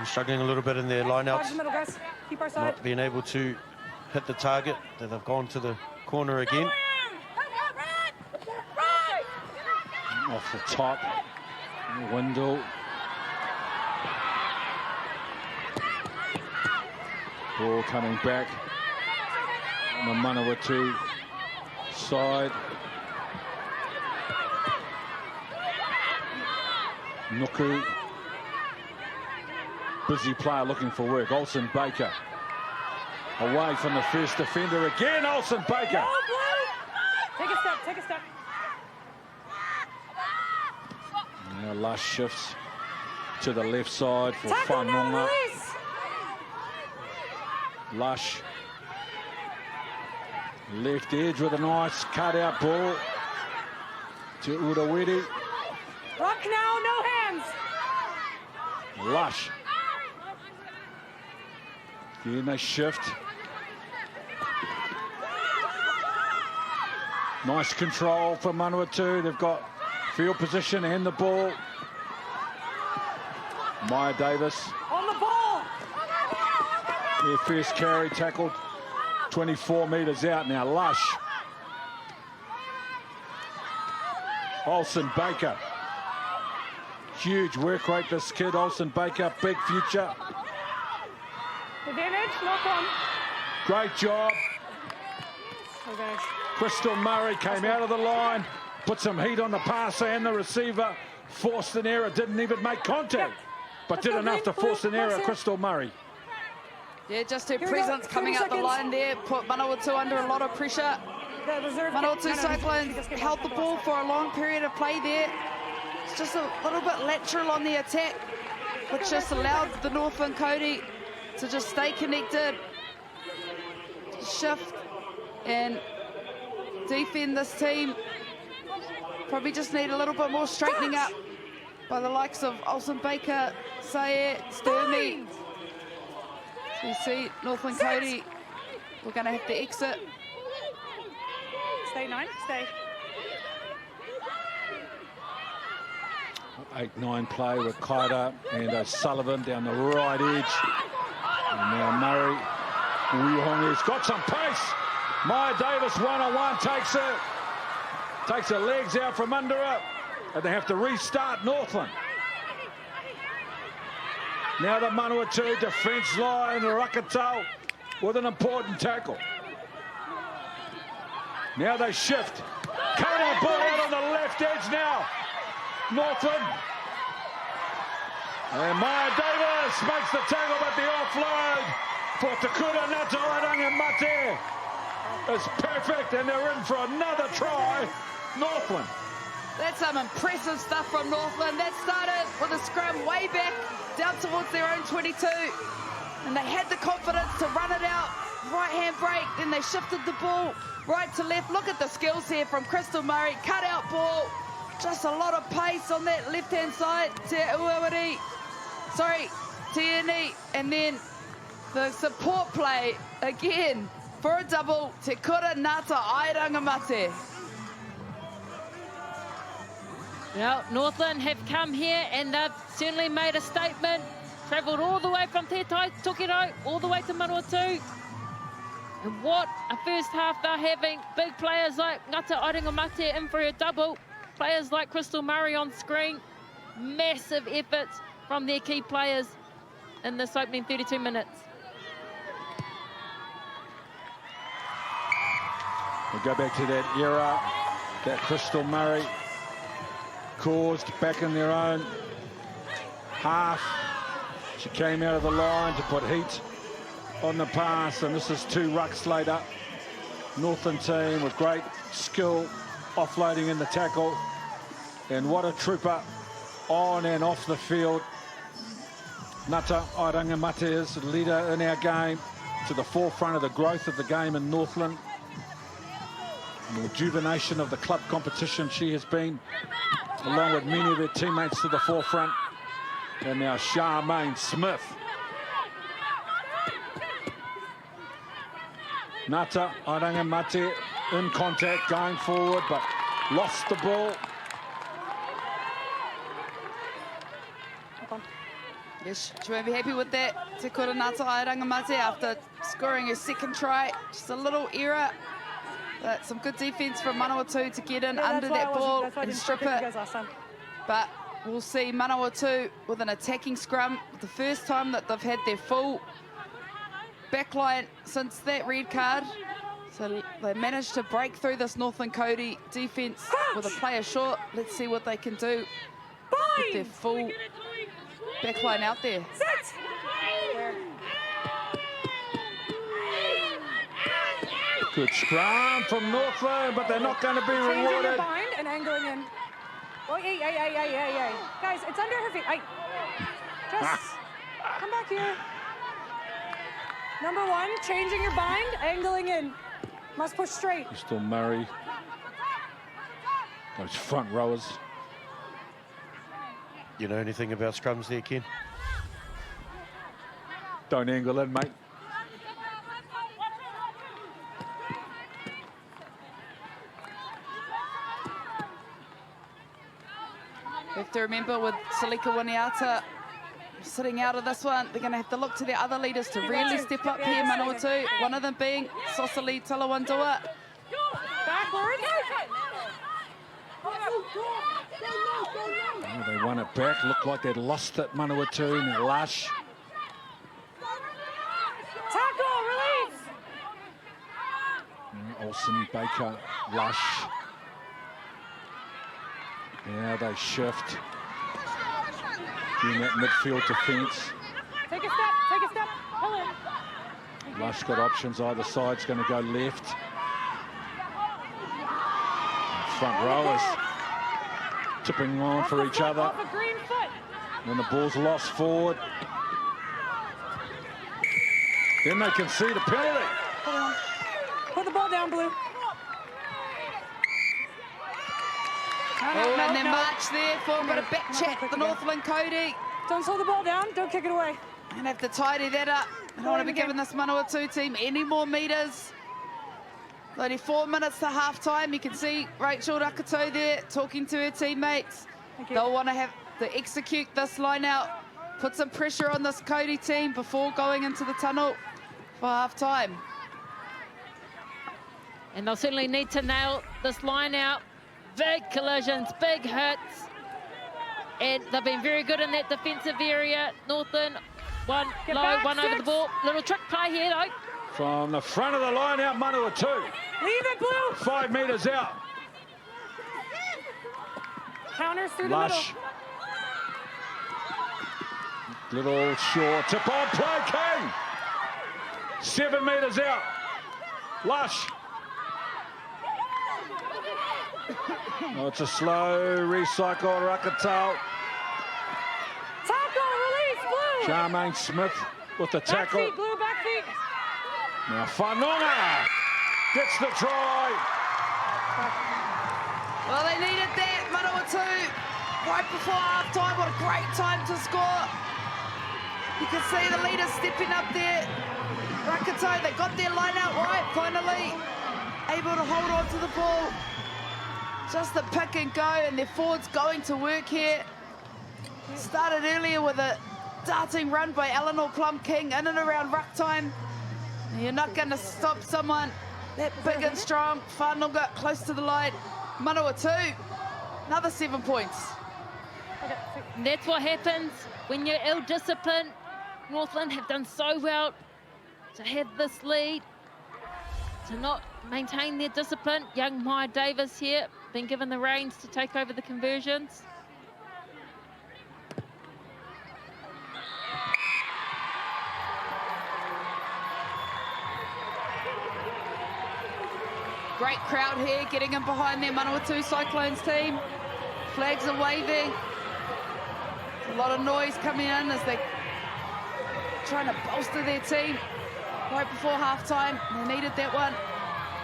Struggling a little bit in their lineouts. Keep our side. Not being able to hit the target. They've gone to the corner again. Off the top. Windle. Ball coming back on the Manawatu side. Nuku. Busy player looking for work. Olsen Baker. Away from the first defender again. Olsen Baker. Take a step, take a step. Now Lush shifts to the left side for Whanonga. Lush. Left edge with a nice cut-out ball to Urawiri. Rock now, no hands. Lush. Again they shift. Nice control for Manawatu. They've got field position and the ball. Maya Davis. On the ball. Their first carry tackled 24 metres out now. Lush. Olsen Baker. Huge work rate, this kid, Olsen Baker. Big future. Advantage, Northland. Great job. Advantage. Crystal Murray came out of the line, put some heat on the passer and the receiver, forced an error, didn't even make contact, but did enough to force an error, Crystal Murray. Yeah, just her presence coming out the line there put Manawatu under a lot of pressure. Manawatu Cyclones held the ball for a long period of play there. It's just a little bit lateral on the attack, which just allowed the Northland Kauri to just stay connected, shift and defend this team. Probably just need a little bit more straightening up by the likes of Olsen Baker, Sayer, Sturmey. So you see Northland Kauri, we're going to have to exit. Stay 9, stay. 8-9 play with Kaida and O'Sullivan down the right edge. And now Murray. Uyuhongi's got some pace. Maya Davis one-on-one takes her legs out from under her. And they have to restart Northland. Now the Manawatu defence line, Rakatau with an important tackle. Now they shift. Kauri ball out on the left edge now. Northland. And Maya Davis makes the tackle, but the offload for Takura Natawaranga Mate is perfect, and they're in for another try. Northland. That's some impressive stuff from Northland. That started with a scrum way back down towards their own 22. And they had the confidence to run it out. Right hand break, then they shifted the ball right to left. Look at the skills here from Crystal Murray. Cut out ball. Just a lot of pace on that left-hand side. Tierney. And then the support play again for a double. Te kura nata airanga mate. Well, Northland have come here and they've certainly made a statement. Travelled all the way from Te Tai Tokiro, all the way to Manawatu. And what a first half they're having. Big players like Ngata Airinga Mate in for a double. Players like Crystal Murray on screen. Massive efforts from their key players in this opening 32 minutes. We'll go back to that era that Crystal Murray caused back in their own half. She came out of the line to put heat on the pass, and this is 2 rucks later. Northland team with great skill, offloading in the tackle. And what a trooper on and off the field. Ngata Airangamate is the leader in our game, to the forefront of the growth of the game in Northland. And the rejuvenation of the club competition she has been, along with many of her teammates, to the forefront. And now Charmaine Smith. Ngata Airangamate in contact, going forward, but lost the ball. Yes, she won't be happy with that. Te kura Ngata Airangamate after scoring her second try. Just a little error. But some good defense from Manawatu to get in under that ball and strip it. But we'll see Manawatu with an attacking scrum. The first time that they've had their full backline since that red card. So they managed to break through this Northland Kauri defense with a player short. Let's see what they can do with their full backline out there. Good scrum from Northland, but they're not going to be rewarded. Changing your bind and angling in. Oh, yeah. Guys, it's under her feet. Just come back here. Number one, changing your bind, angling in. Must push straight. Still Murray. Those front rowers. You know anything about scrums there, Ken? Don't angle in, mate. We have to remember with Salika Waniata sitting out of this one, they're going to have to look to their other leaders to really step up here, Manawatu. One of them being Sosali Talawandua. Backward. Oh, they won it back. Looked like they'd lost it, Manawatu. Now Lush. Tackle, release. Olsen, Baker, Lush. Yeah, they shift. Doing that midfield defence. Take a step, pull in. Lush got options either side's going to go left. Front rowers tipping on for each other. Off a green foot. When the ball's lost forward. Then they can see the penalty. Put the ball down, Blue. And then march there for a bit of back chat, the Northland Kauri. Don't slow the ball down, don't kick it away. And have to tidy that up. I don't want to be giving this Manawatu team any more metres. Only 4 minutes to half-time. You can see Rachel Rakato there talking to her teammates. They'll want to have to execute this line out, put some pressure on this Kauri team before going into the tunnel for half-time. And they'll certainly need to nail this line out. Big collisions, big hits. And they've been very good in that defensive area. Northland, one Get low, back, one over the ball. Little trick play here, though. From the front of the line out, Manawatu. Leave it, Blue. 5 metres out. Counters through Lush. the middle. Little short tip on play, King. 7 metres out. Lush. Oh, it's a slow recycle, Rakatau. Tackle, release, Blue. Charmaine Smith with the Back tackle. feet, Blue, back feet. Now Whanonga gets the try. Well, they needed that, Manawatu, right before half-time. What a great time to score. You can see the leaders stepping up there. Rakato, they got their line out right, finally. Able to hold on to the ball. Just the pick and go, and their forwards going to work here. Started earlier with a darting run by Eleanor Plum-King in and around ruck time. You're not going to stop someone that big and strong. Whanonga close to the line. Manawatu, another 7 points. And that's what happens when you're ill-disciplined. Northland have done so well to have this lead, to not maintain their discipline. Young Maya Davis here, been given the reins to take over the conversions. Great crowd here, getting in behind their Manawatu Cyclones team. Flags are waving. A lot of noise coming in as they trying to bolster their team right before half-time. They needed that one.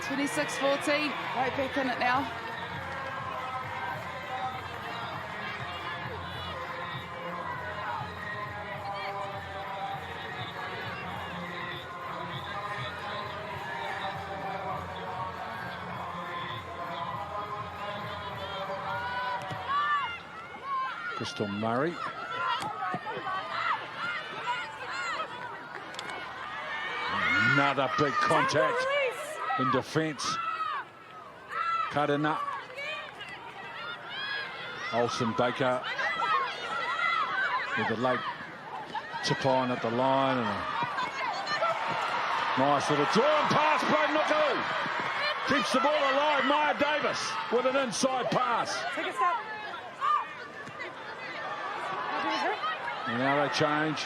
26-14, right back in it now. Crystal Murray. Another big contact in defence. Karina. Olsen Baker with a late tip on at the line. And a nice little drawn pass by Nuku. Keeps the ball alive. Maya Davis with an inside pass. Take a step. And now they change.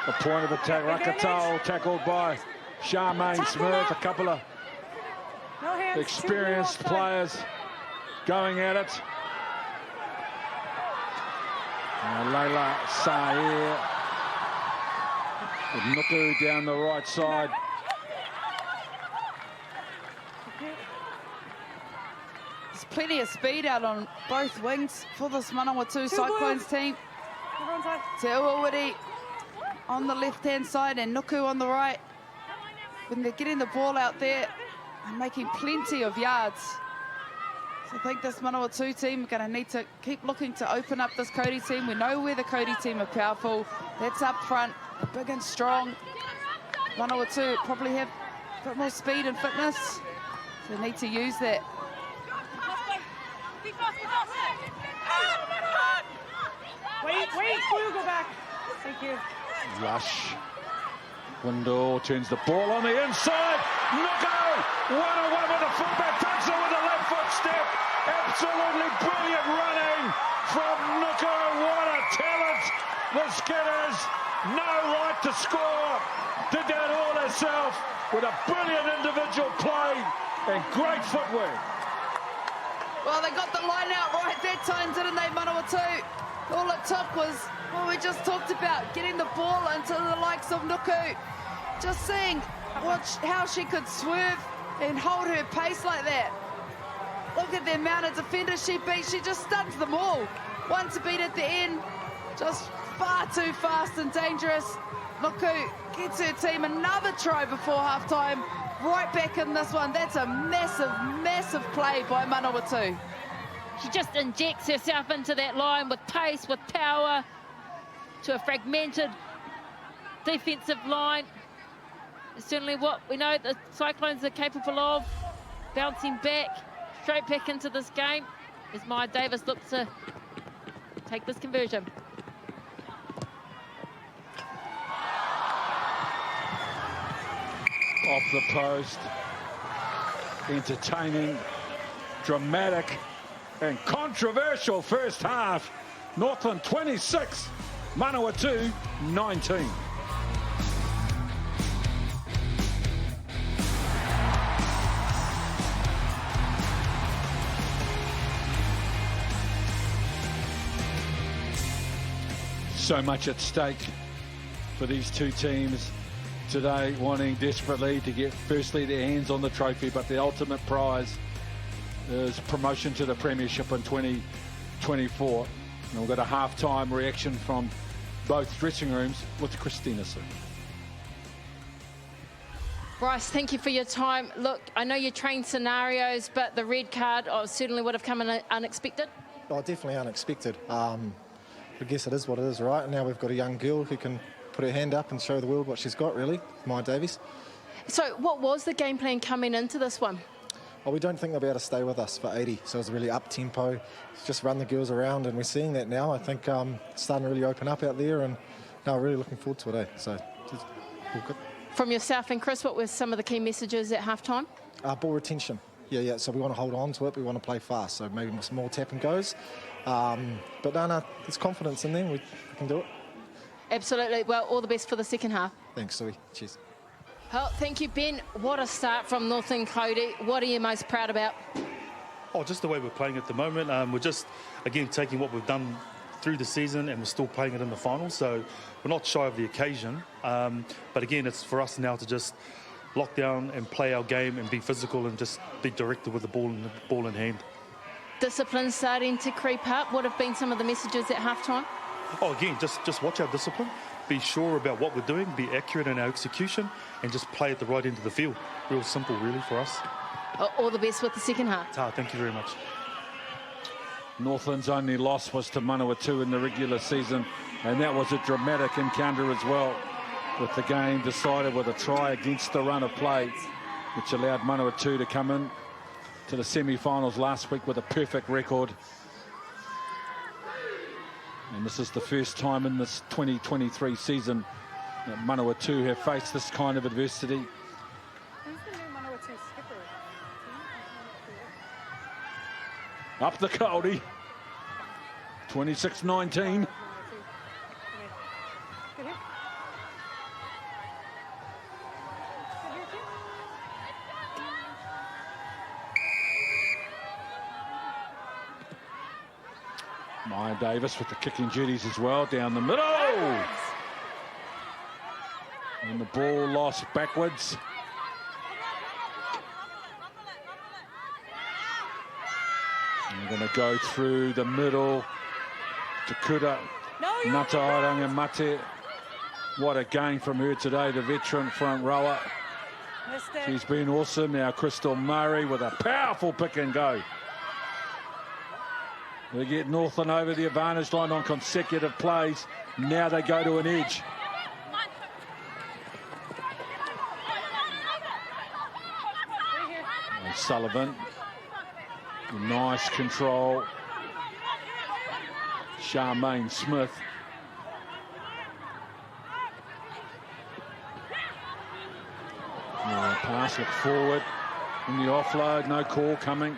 The point of attack. Rakatau tackled by Charmaine Smith. A couple of experienced players going at it. Leila Sair with Nuku down the right side. There's plenty of speed out on both wings for this Manawatu Cyclones team. Te Uawiri on the left-hand side and Nuku on the right. When they're getting the ball out there and making plenty of yards. So I think this Manawatu team are going to need to keep looking to open up this Kauri team. We know where the Kauri team are powerful. That's up front, big and strong. Manawatu probably have a bit more speed and fitness. So they need to use that. Wait, we'll go back. Thank you. Rush. Window turns the ball on the inside. Nuku! 1-on-1 with the fullback. Takes it with a left foot step. Absolutely brilliant running from Nuku. What a talent. The Skinners, no right to score. Did that all herself with a brilliant individual play and great footwork. Well, they got the line out right that time, didn't they, Manawatu? All it took was what we just talked about, getting the ball into the likes of Nuku. Just seeing how she could swerve and hold her pace like that. Look at the amount of defenders she beat. She just stuns them all. One to beat at the end, just far too fast and dangerous. Nuku gets her team another try before halftime. Right back in this one. That's a massive, massive play by Manawatu. She just injects herself into that line with pace, with power, to a fragmented defensive line. It's certainly what we know the Cyclones are capable of, bouncing back, straight back into this game, as Maya Davis looks to take this conversion. Off the post. Entertaining, dramatic, and controversial first half. Northland 26, Manawatu 19. So much at stake for these two teams today, wanting desperately to get firstly their hands on the trophy, but the ultimate prize is promotion to the Premiership in 2024. And we've got a half-time reaction from both dressing rooms with Christina soon. Bryce, thank you for your time. Look, I know you trained scenarios, but the red card certainly would have come in unexpected. Oh, definitely unexpected. I guess it is what it is, right? Now we've got a young girl who can put her hand up and show the world what she's got, really, Maya Davies. So what was the game plan coming into this one? Well, we don't think they'll be able to stay with us for 80, so it's really up-tempo, just run the girls around, and we're seeing that now. I think it's starting to really open up out there, and now really looking forward to it, so just all good. From yourself and Chris, what were some of the key messages at halftime? Ball retention. Yeah, so we want to hold on to it, we want to play fast, so maybe some more tap and goes. But no, there's confidence in them, we can do it. Absolutely. Well, all the best for the second half. Thanks, Sui. Cheers. Well, thank you, Ben. What a start from Northland Kauri. What are you most proud about? Oh, just the way we're playing at the moment. We're just, again, taking what we've done through the season and we're still playing it in the final. So we're not shy of the occasion. But again, it's for us now to just lock down and play our game and be physical and just be directed with the ball in hand. Discipline starting to creep up. What have been some of the messages at halftime? Oh, again, just watch our discipline. Be sure about what we're doing, be accurate in our execution, and just play at the right end of the field. Real simple, really, for us. All the best with the second half. Thank you very much. Northland's only loss was to Manawatu in the regular season, and that was a dramatic encounter as well, with the game decided with a try against the run of play, which allowed Manawatu to come in to the semi-finals last week with a perfect record. And this is the first time in this 2023 season that Manawatu have faced this kind of adversity. Who's the new Manawatu skipper? Up the Kauri. 26-19. Maya Davis with the kicking duties as well, down the middle. And the ball lost backwards. And they're going to go through the middle. Takuta, Ngata Airanga Mate. What a game from her today, the veteran front rower. She's been awesome. Now Crystal Murray with a powerful pick and go. They get Northland over the advantage line on consecutive plays. Now they go to an edge. And Sullivan, nice control. Charmaine Smith. Pass it forward in the offload, no call coming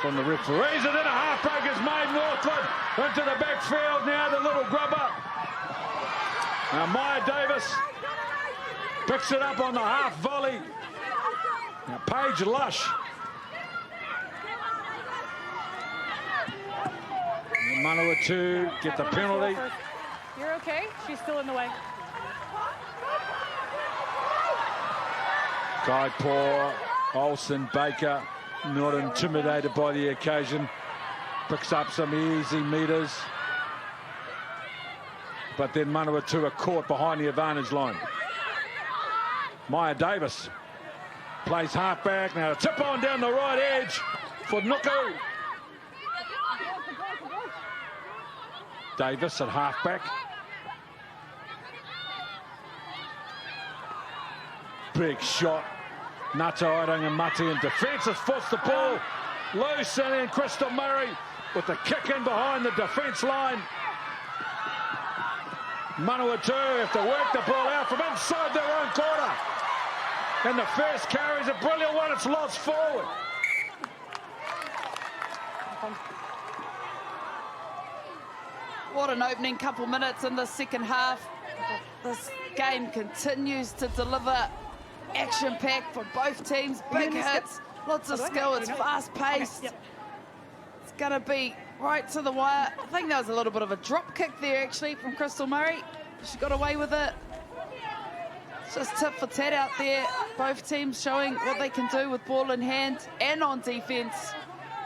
from the referees, and then a halfback is made. Northland into the backfield now, the little grubber. Now Maya Davis picks it up on the half volley. Now Paige Lush. Manawatu get the penalty. You're okay. She's still in the way. Kaipor, Olsen, Baker, not intimidated by the occasion. Picks up some easy meters. But then Manawatu are caught behind the advantage line. Maya Davis plays halfback. Now a tip on down the right edge for Nuku. Davis at halfback. Big shot. Ngata Airanga Mate in defence has forced the ball loose, and then Crystal Murray with the kick in behind the defence line. Manawatu have to work the ball out from inside their own quarter. And the first carry is a brilliant one. It's lost forward. What an opening couple minutes in the second half. This game continues to deliver action-packed for both teams. Big hits, lots of skill. It's fast-paced. It's going to be right to the wire. I think there was a little bit of a drop kick there, actually, from Crystal Murray. She got away with it. It's just tit for tat out there. Both teams showing what they can do with ball in hand and on defence.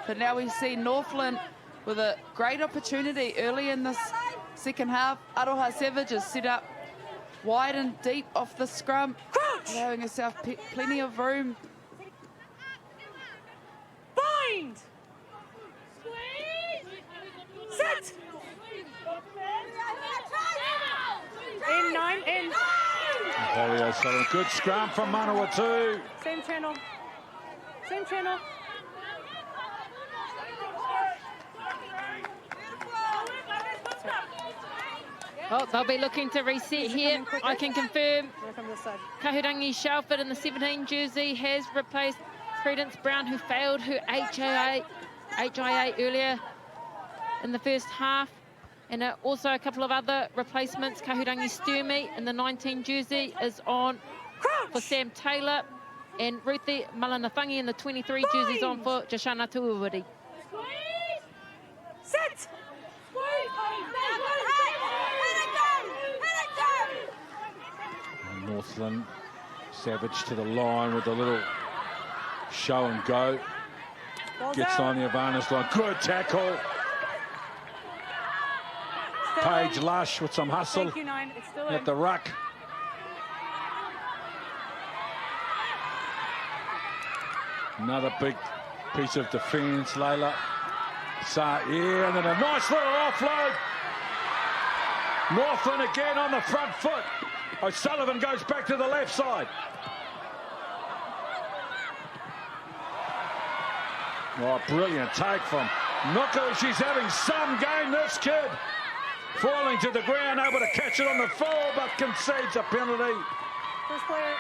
But now we see Northland with a great opportunity early in this second half. Aroha Savage is set up wide and deep off the scrum, allowing herself plenty of room. Bind! Set! In 9, in. Polio Sullivan, good scrum from Manawatu. Same channel. Same channel. Well, they'll be looking to reset here. I can confirm Kahurangi Shelford in the 17 jersey has replaced Prudence Brown, who failed her HIA earlier in the first half. And also a couple of other replacements. Kahurangi Sturmey in the 19 jersey is on for Sam Taylor. and Ruthie Malanafangi in the 23 jerseys on for Jashana Tuuwiri. Sit! Northland, Savage to the line with a little show and go. Gets on the Avanas line. Good tackle. Paige Lush with some hustle. Thank you, 9. It's still At in. the ruck. Another big piece of defence, Layla. Yeah, and then a nice little offload. Northland again on the front foot. O'Sullivan goes back to the left side. Oh, brilliant take from Nuku. She's having some game, this kid. Falling to the ground, able to catch it on the full, but concedes a penalty. First player.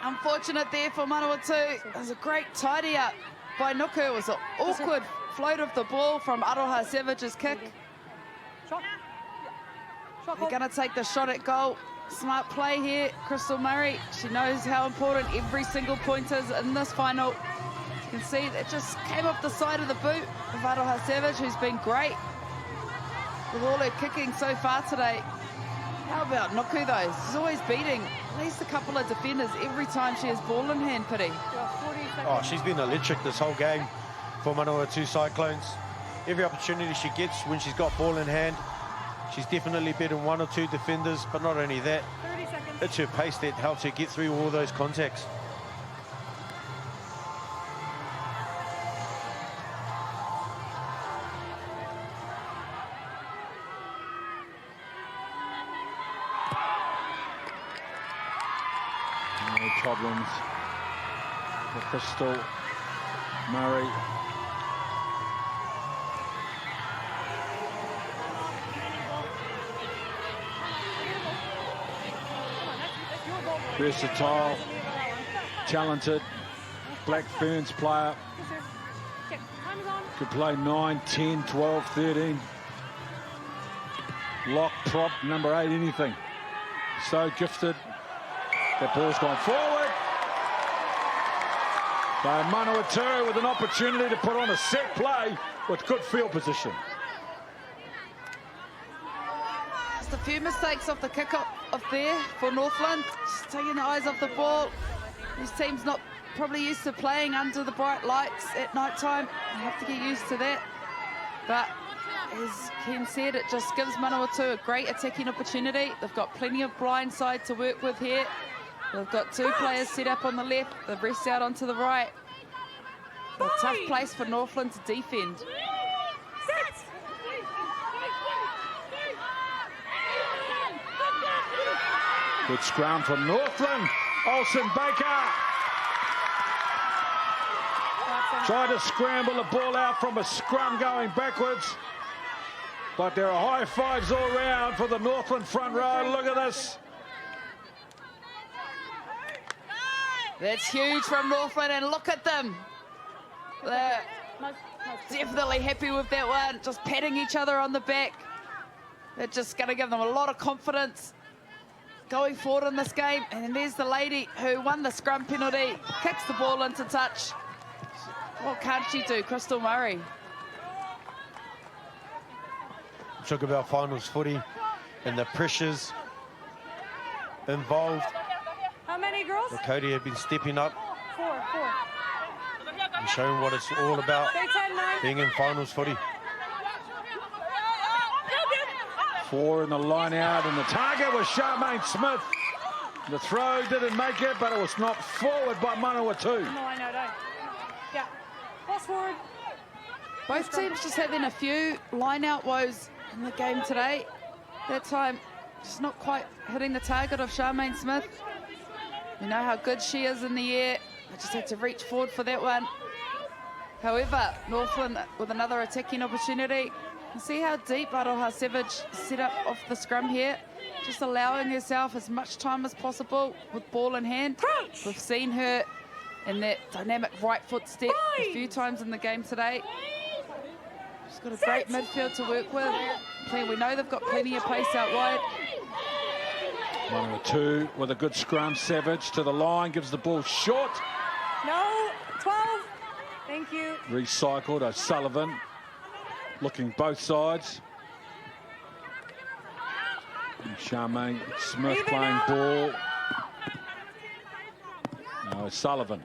Unfortunate there for Manawatu. It was a great tidy up by Nuku. It was an awkward float of the ball from Aroha Savage's kick. Shot. They're going to take the shot at goal. Smart play here, Crystal Murray. She knows how important every single point is in this final. You can see that just came off the side of the boot of Aroha Savage, who's been great with all her kicking so far today. How about Nuku though? She's always beating at least a couple of defenders every time she has ball in hand, Pity. Oh, she's been electric this whole game for Manawatu Cyclones. Every opportunity she gets when she's got ball in hand, she's definitely better than 1 or 2 defenders, but not only that, 30 seconds. it's her pace that helps her get through all those contacts. No problems for Crystal Murray. Versatile, talented, Black Ferns player. Could play 9, 10, 12, 13. Lock, prop, number 8, anything. So gifted. That ball's gone forward. By Manawatu with an opportunity to put on a set play with good field position. Just a few mistakes off the kick-up up there for Northland. Just taking the eyes off the ball. This team's not probably used to playing under the bright lights at night time. They have to get used to that. But as Ken said, it just gives Manawatu a great attacking opportunity. They've got plenty of blind side to work with here. They've got 2 players set up on the left, the rest out onto the right. A tough place for Northland to defend. Good scrum from Northland. Olsen Baker. Tried to scramble the ball out from a scrum going backwards. But there are high fives all round for the Northland front row. Look at this. That's huge from Northland, and look at them. They're definitely happy with that one, just patting each other on the back. They're just going to give them a lot of confidence going forward in this game. And there's the lady who won the scrum penalty, kicks the ball into touch. What can't she do, Crystal Murray? Talk about finals footy and the pressures involved. How many girls? Kauri have been stepping up 4. and showing what it's all about, Stay 10, 9. being in finals footy. 4 in the line out, and the target was Charmaine Smith. The throw didn't make it, but it was knocked forward by Manawatu. No, I know, don't. Yeah. Pass forward. Both teams just having a few line-out woes in the game today. That time, just not quite hitting the target of Charmaine Smith. You know how good she is in the air. I just had to reach forward for that one. However, Northland with another attacking opportunity. You see how deep Aroha Savage set up off the scrum here. Just allowing herself as much time as possible with ball in hand. We've seen her in that dynamic right foot step a few times in the game today. She's got a great midfield to work with. We know they've got plenty of pace out wide. Manawatu with a good scrum. Savage to the line, gives the ball short. No, 12. Thank you. Recycled. O'Sullivan looking both sides. And Charmaine Smith playing ball. No, O'Sullivan.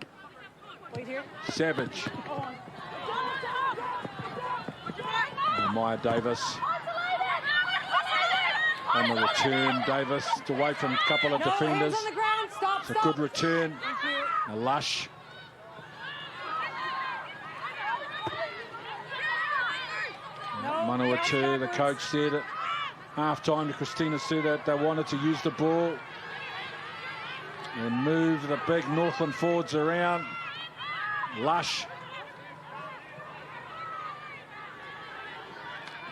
Wait here. Savage. Maya Davis. On the return, Davis away from a couple of defenders. On the ground. Stop, It's a good return. A lush. Manawatu, the coach said at half-time to Christina Sue that they wanted to use the ball and move the big Northland forwards around. Lush.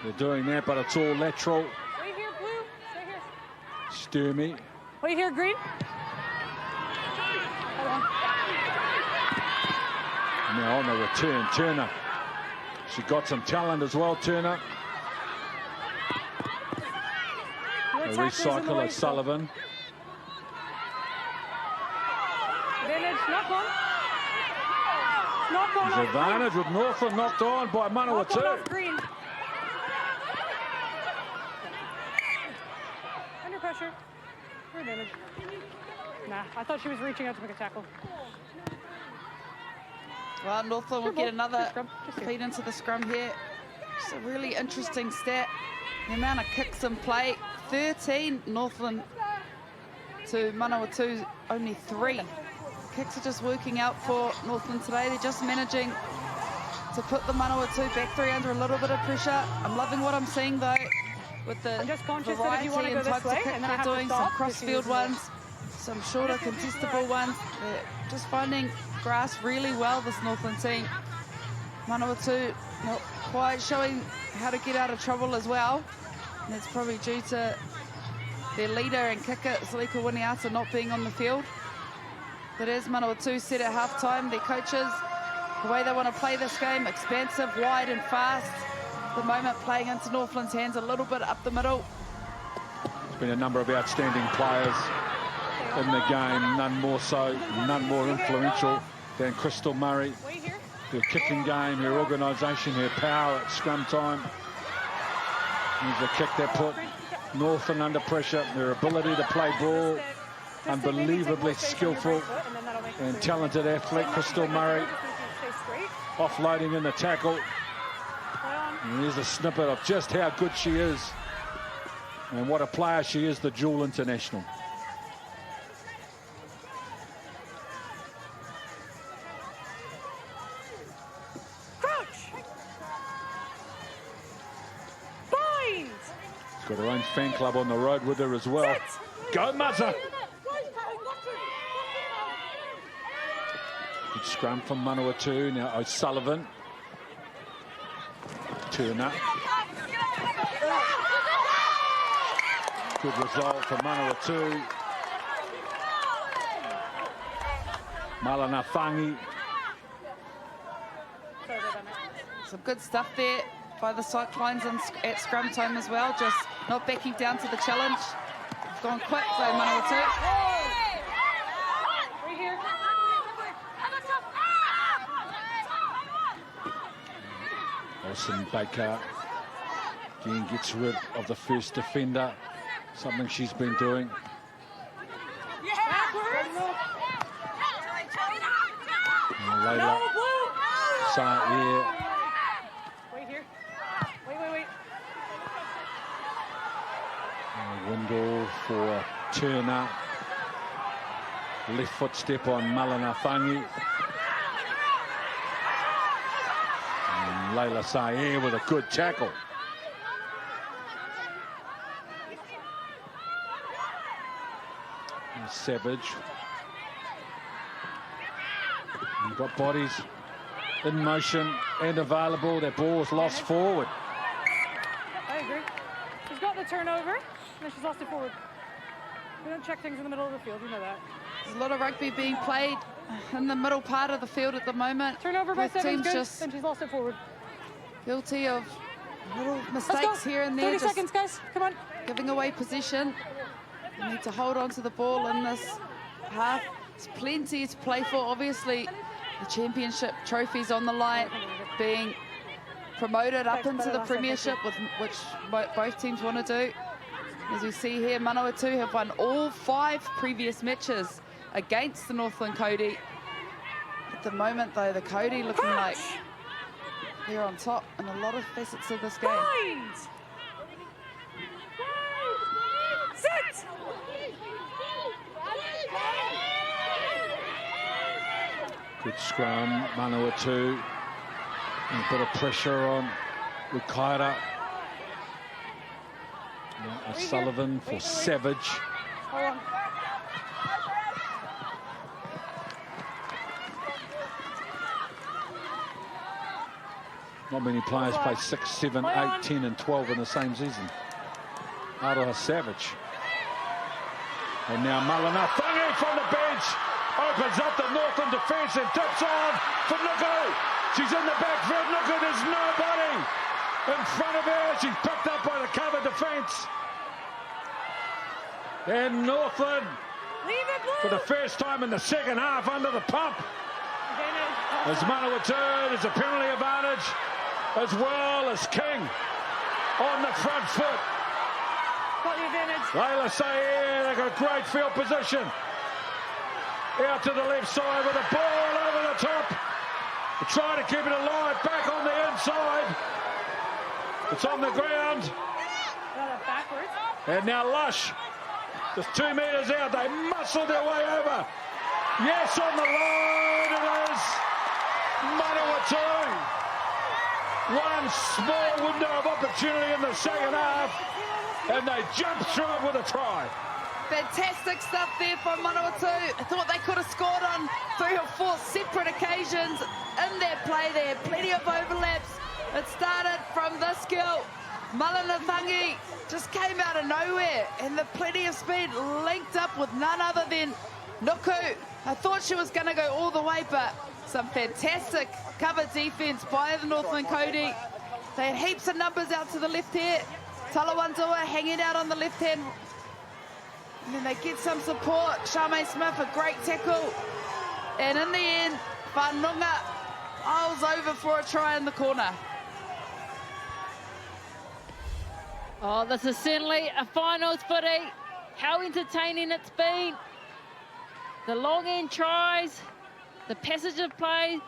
They're doing that, but it's all lateral. Wait here, Blue. Stay here. Sturmy. Wait here, Green. Hold on. Now on the return, Turner. She got some talent as well, Turner. A recycle of Sullivan. Advantage, knock on. Knock on. There's advantage with Northland knocked on by Manawatu. Green. Under pressure. For advantage. Nah, I thought she was reaching out to make a tackle. Well, Northland will get another feed into the scrum here. It's a really interesting stat. The amount of kicks in play, 13 Northland to Manawatu, only 3. Kicks are just working out for Northland today. They're just managing to put the Manawatu back 3 under a little bit of pressure. I'm loving what I'm seeing though with the variety and types of kicks they're doing. Some cross-field ones, some shorter contestable ones. They're just finding grass really well, this Northland team. Manawatu not quite showing how to get out of trouble as well. And it's probably due to their leader and kicker, Salika Winiata, not being on the field. But as Manawatu said at halftime, their coaches, the way they want to play this game, expansive, wide and fast. At the moment playing into Northland's hands a little bit up the middle. There's been a number of outstanding players in the game, none more so, none more influential than Crystal Murray. Her kicking game, her organisation, her power at scrum time. There's a kick that put Northland under pressure, their ability to play ball, unbelievably skillful and talented athlete, Crystal Murray, offloading in the tackle. And here's a snippet of just how good she is and what a player she is, the dual international. She's got her own fan club on the road with her as well. Go Muzza! Good scrum from Manawatu. Now O'Sullivan. Turner. Good result for Manawatu. Malanafangi. Some good stuff there by the Cyclones at scrum time as well, just not backing down to the challenge. Gone quick though, Manawatu. Alison Baker again gets rid of the first defender, something she's been doing. Layla Sayer. Wait here. Wait. Windle for Turner. Left foot step on Malanafangi. And Layla Sayer with a good tackle. And Savage. You've got bodies in motion and available. Their ball's lost forward. I agree. She's got the turnover, and then she's lost it forward. We don't check things in the middle of the field, you know that. There's a lot of rugby being played in the middle part of the field at the moment. Turnover by 7 good, just and she's lost it forward. Guilty of little mistakes here and there. 30 seconds, guys. Come on. Giving away possession. They need to hold on to the ball in this half. There's plenty to play for. Obviously, the championship trophies on the line, being promoted up into the premiership, which both teams want to do. As we see here, Manawatu have won all 5 previous matches against the Northland Kauri. At the moment, though, the Kauri looking like they're on top in a lot of facets of this game. Sit! Good scrum, Manawatu. And a bit of pressure on Rukaira. Sullivan for Savage. Hold on. Not many players play 6, 7, 8, 10 and 12 in the same season. Aroha Savage. And now Manawatu from the bench opens up the Northland defence and tips on for Nuku. She's in the backfield. Nuku, there's nobody in front of her. She's picked up by the cover defence. And Northland, for the first time in the second half, under the pump. As Manawatu, there's a penalty advantage, as well as King on the front foot. Got the advantage. Layla Sayed, they've got a great field position. Out to the left side with a ball over the top. They try to keep it alive, back on the inside. It's on the ground. Got it backwards. And now Lush, just 2 metres out, they muscle their way over. Yes, on the line, it is Manawatu. One small window of opportunity in the second half, and they jump through it with a try. Fantastic stuff there from Manawatu. I thought they could have scored on 3 or 4 separate occasions in their play there. Plenty of overlaps. It started from this girl, Malanatangi, just came out of nowhere, and the plenty of speed linked up with none other than Nuku. I thought she was going to go all the way, but some fantastic cover defence by the Northland Kauri. They had heaps of numbers out to the left here. Talawandua hanging out on the left hand. And then they get some support. Charmaine Smith, a great tackle. And in the end, Whanonga Isles over for a try in the corner. Oh, this is certainly a finals footy. How entertaining it's been. The long end tries, the passage of play,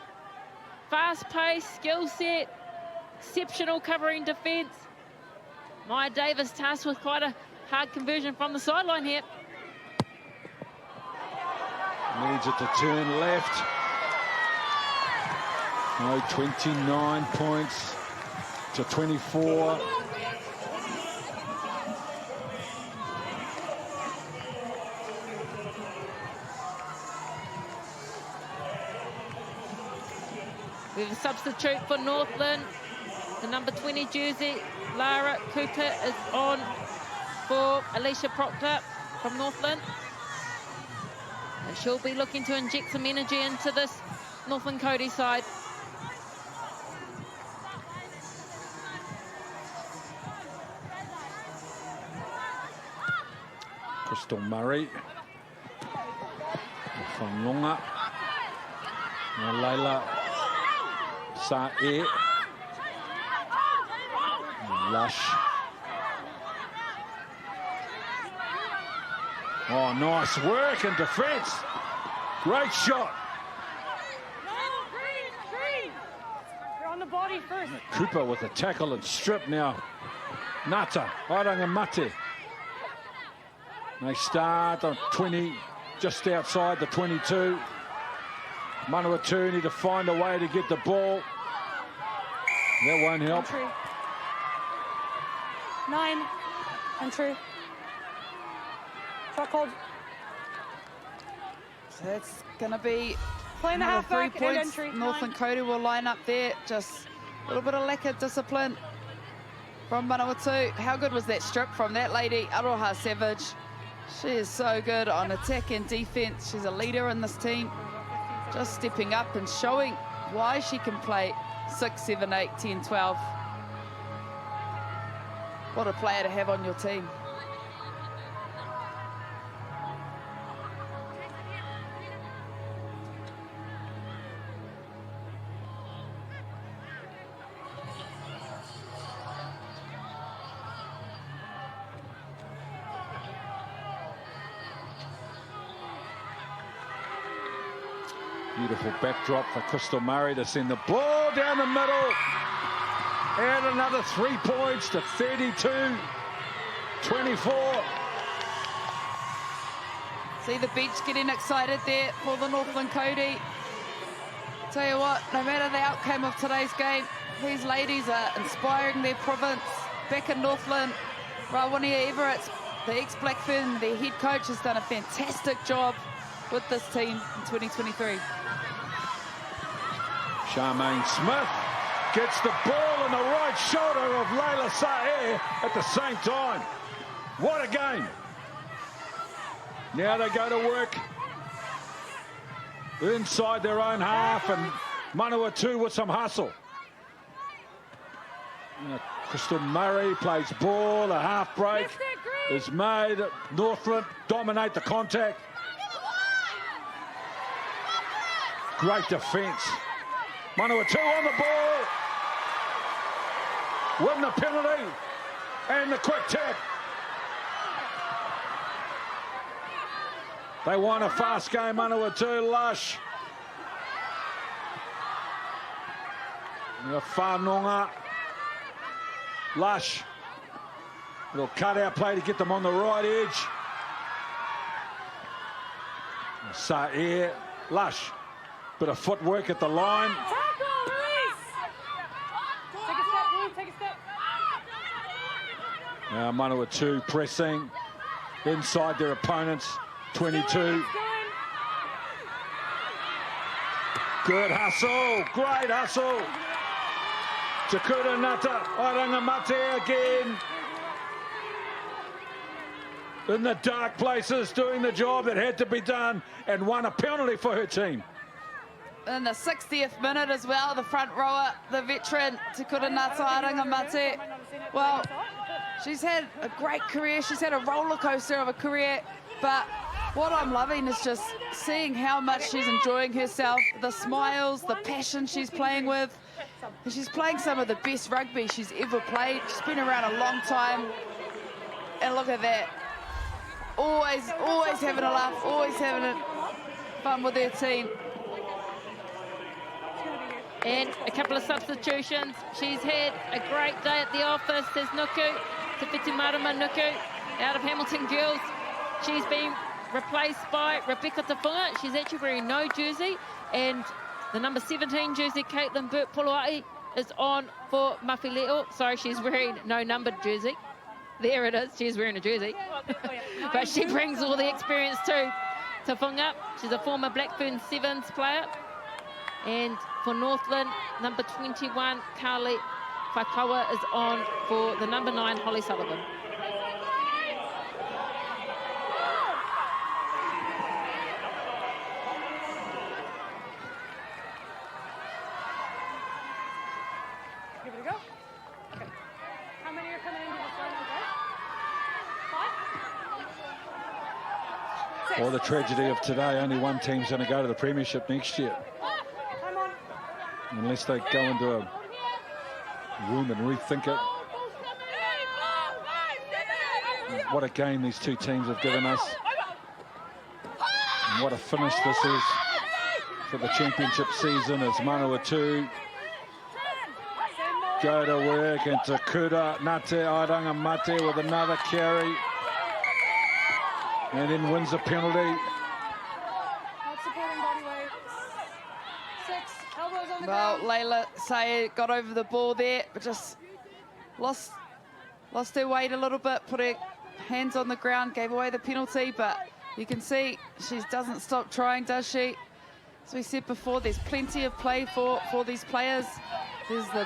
fast pace, skill set, exceptional covering defence. Maya Davis tasked with quite a hard conversion from the sideline here. Needs it to turn left. No, 29 points to 24. We have a substitute for Northland. The number 20 jersey, Lara Cooper, is on for Alicia Proctor from Northland. And she'll be looking to inject some energy into this Northland Kauri side. Crystal Murray. Whanonga. Leila Sa'e. Lush. Oh, nice work in defence. Great shot. You're on the body first. Cooper with a tackle and strip now. Nata, Airangamate. They start on 20, just outside the 22. Manawatu need to find a way to get the ball. That won't help. Entry. 9. Entry. Shot called. So that's going to be Playing the another 3 halfback and points. entry. Northland Kauri will line up there. Just a little bit of lack of discipline from Manawatu. How good was that strip from that lady, Aroha Savage? She is so good on attack and defence. She's a leader in this team. Just stepping up and showing why she can play 6, 7, 8, 10, 12. What a player to have on your team. Beautiful backdrop for Crystal Murray to send the ball down the middle. And another 3 points to 32-24. See the bench getting excited there for the Northland Cody. Tell you what, no matter the outcome of today's game, these ladies are inspiring their province. Back in Northland, Rawania Everett, the ex-Blackfin, their head coach, has done a fantastic job with this team in 2023. Charmaine Smith gets the ball on the right shoulder of Layla Saher at the same time. What a game. Now they go to work inside their own half, and Manawatu with some hustle. Crystal Murray plays ball, a half break is made. Northland dominate the contact. Great defence. Manawatu on the ball. Win the penalty and the quick tap. They want a fast game, Manawatu. Lush. Whanonga. Lush. Little cut-out play to get them on the right edge. Saer. Lush. Bit of footwork at the line. Take a step. Now Manawatu pressing inside their opponents. 22. Good hustle. Great hustle. Takura Nata. Airangamate again. In the dark places, doing the job that had to be done, and won a penalty for her team. In the 60th minute as well, the front rower, the veteran, Takura Nata Airangamate. Well, she's had a great career. She's had a roller coaster of a career, but what I'm loving is just seeing how much she's enjoying herself, the smiles, the passion she's playing with. And she's playing some of the best rugby she's ever played. She's been around a long time. And look at that. Always having a laugh, always having fun with her team. And a couple of substitutions. She's had a great day at the office. There's Nuku, Tawhiti Marama Nuku, out of Hamilton Girls. She's been replaced by Rebecca Tafunga. She's actually wearing no jersey. And the number 17 jersey, Caitlin Burt-Poloai, is on for Mawhileo. Sorry, she's wearing no numbered jersey. There it is. She's wearing a jersey. But she brings all the experience too. Tafunga, she's a former Blackburn Sevens player. And for Northland, number 21, Kauri Whaikawa, is on for the number 9, Holly Sullivan. Give it a go. Okay. How many are coming into the final, guys? 5? 6. Or the tragedy of today, only one team's going to go to the premiership next year. Unless they go into a room and rethink it. What a game these two teams have given us. And what a finish this is for the championship season as Manawatu go to work, and Takura Nate Airangamate with another carry. And then wins a penalty. Well, Layla Sayer got over the ball there, but just lost her weight a little bit, put her hands on the ground, gave away the penalty, but you can see she doesn't stop trying, does she? As we said before, there's plenty of play for these players. There's the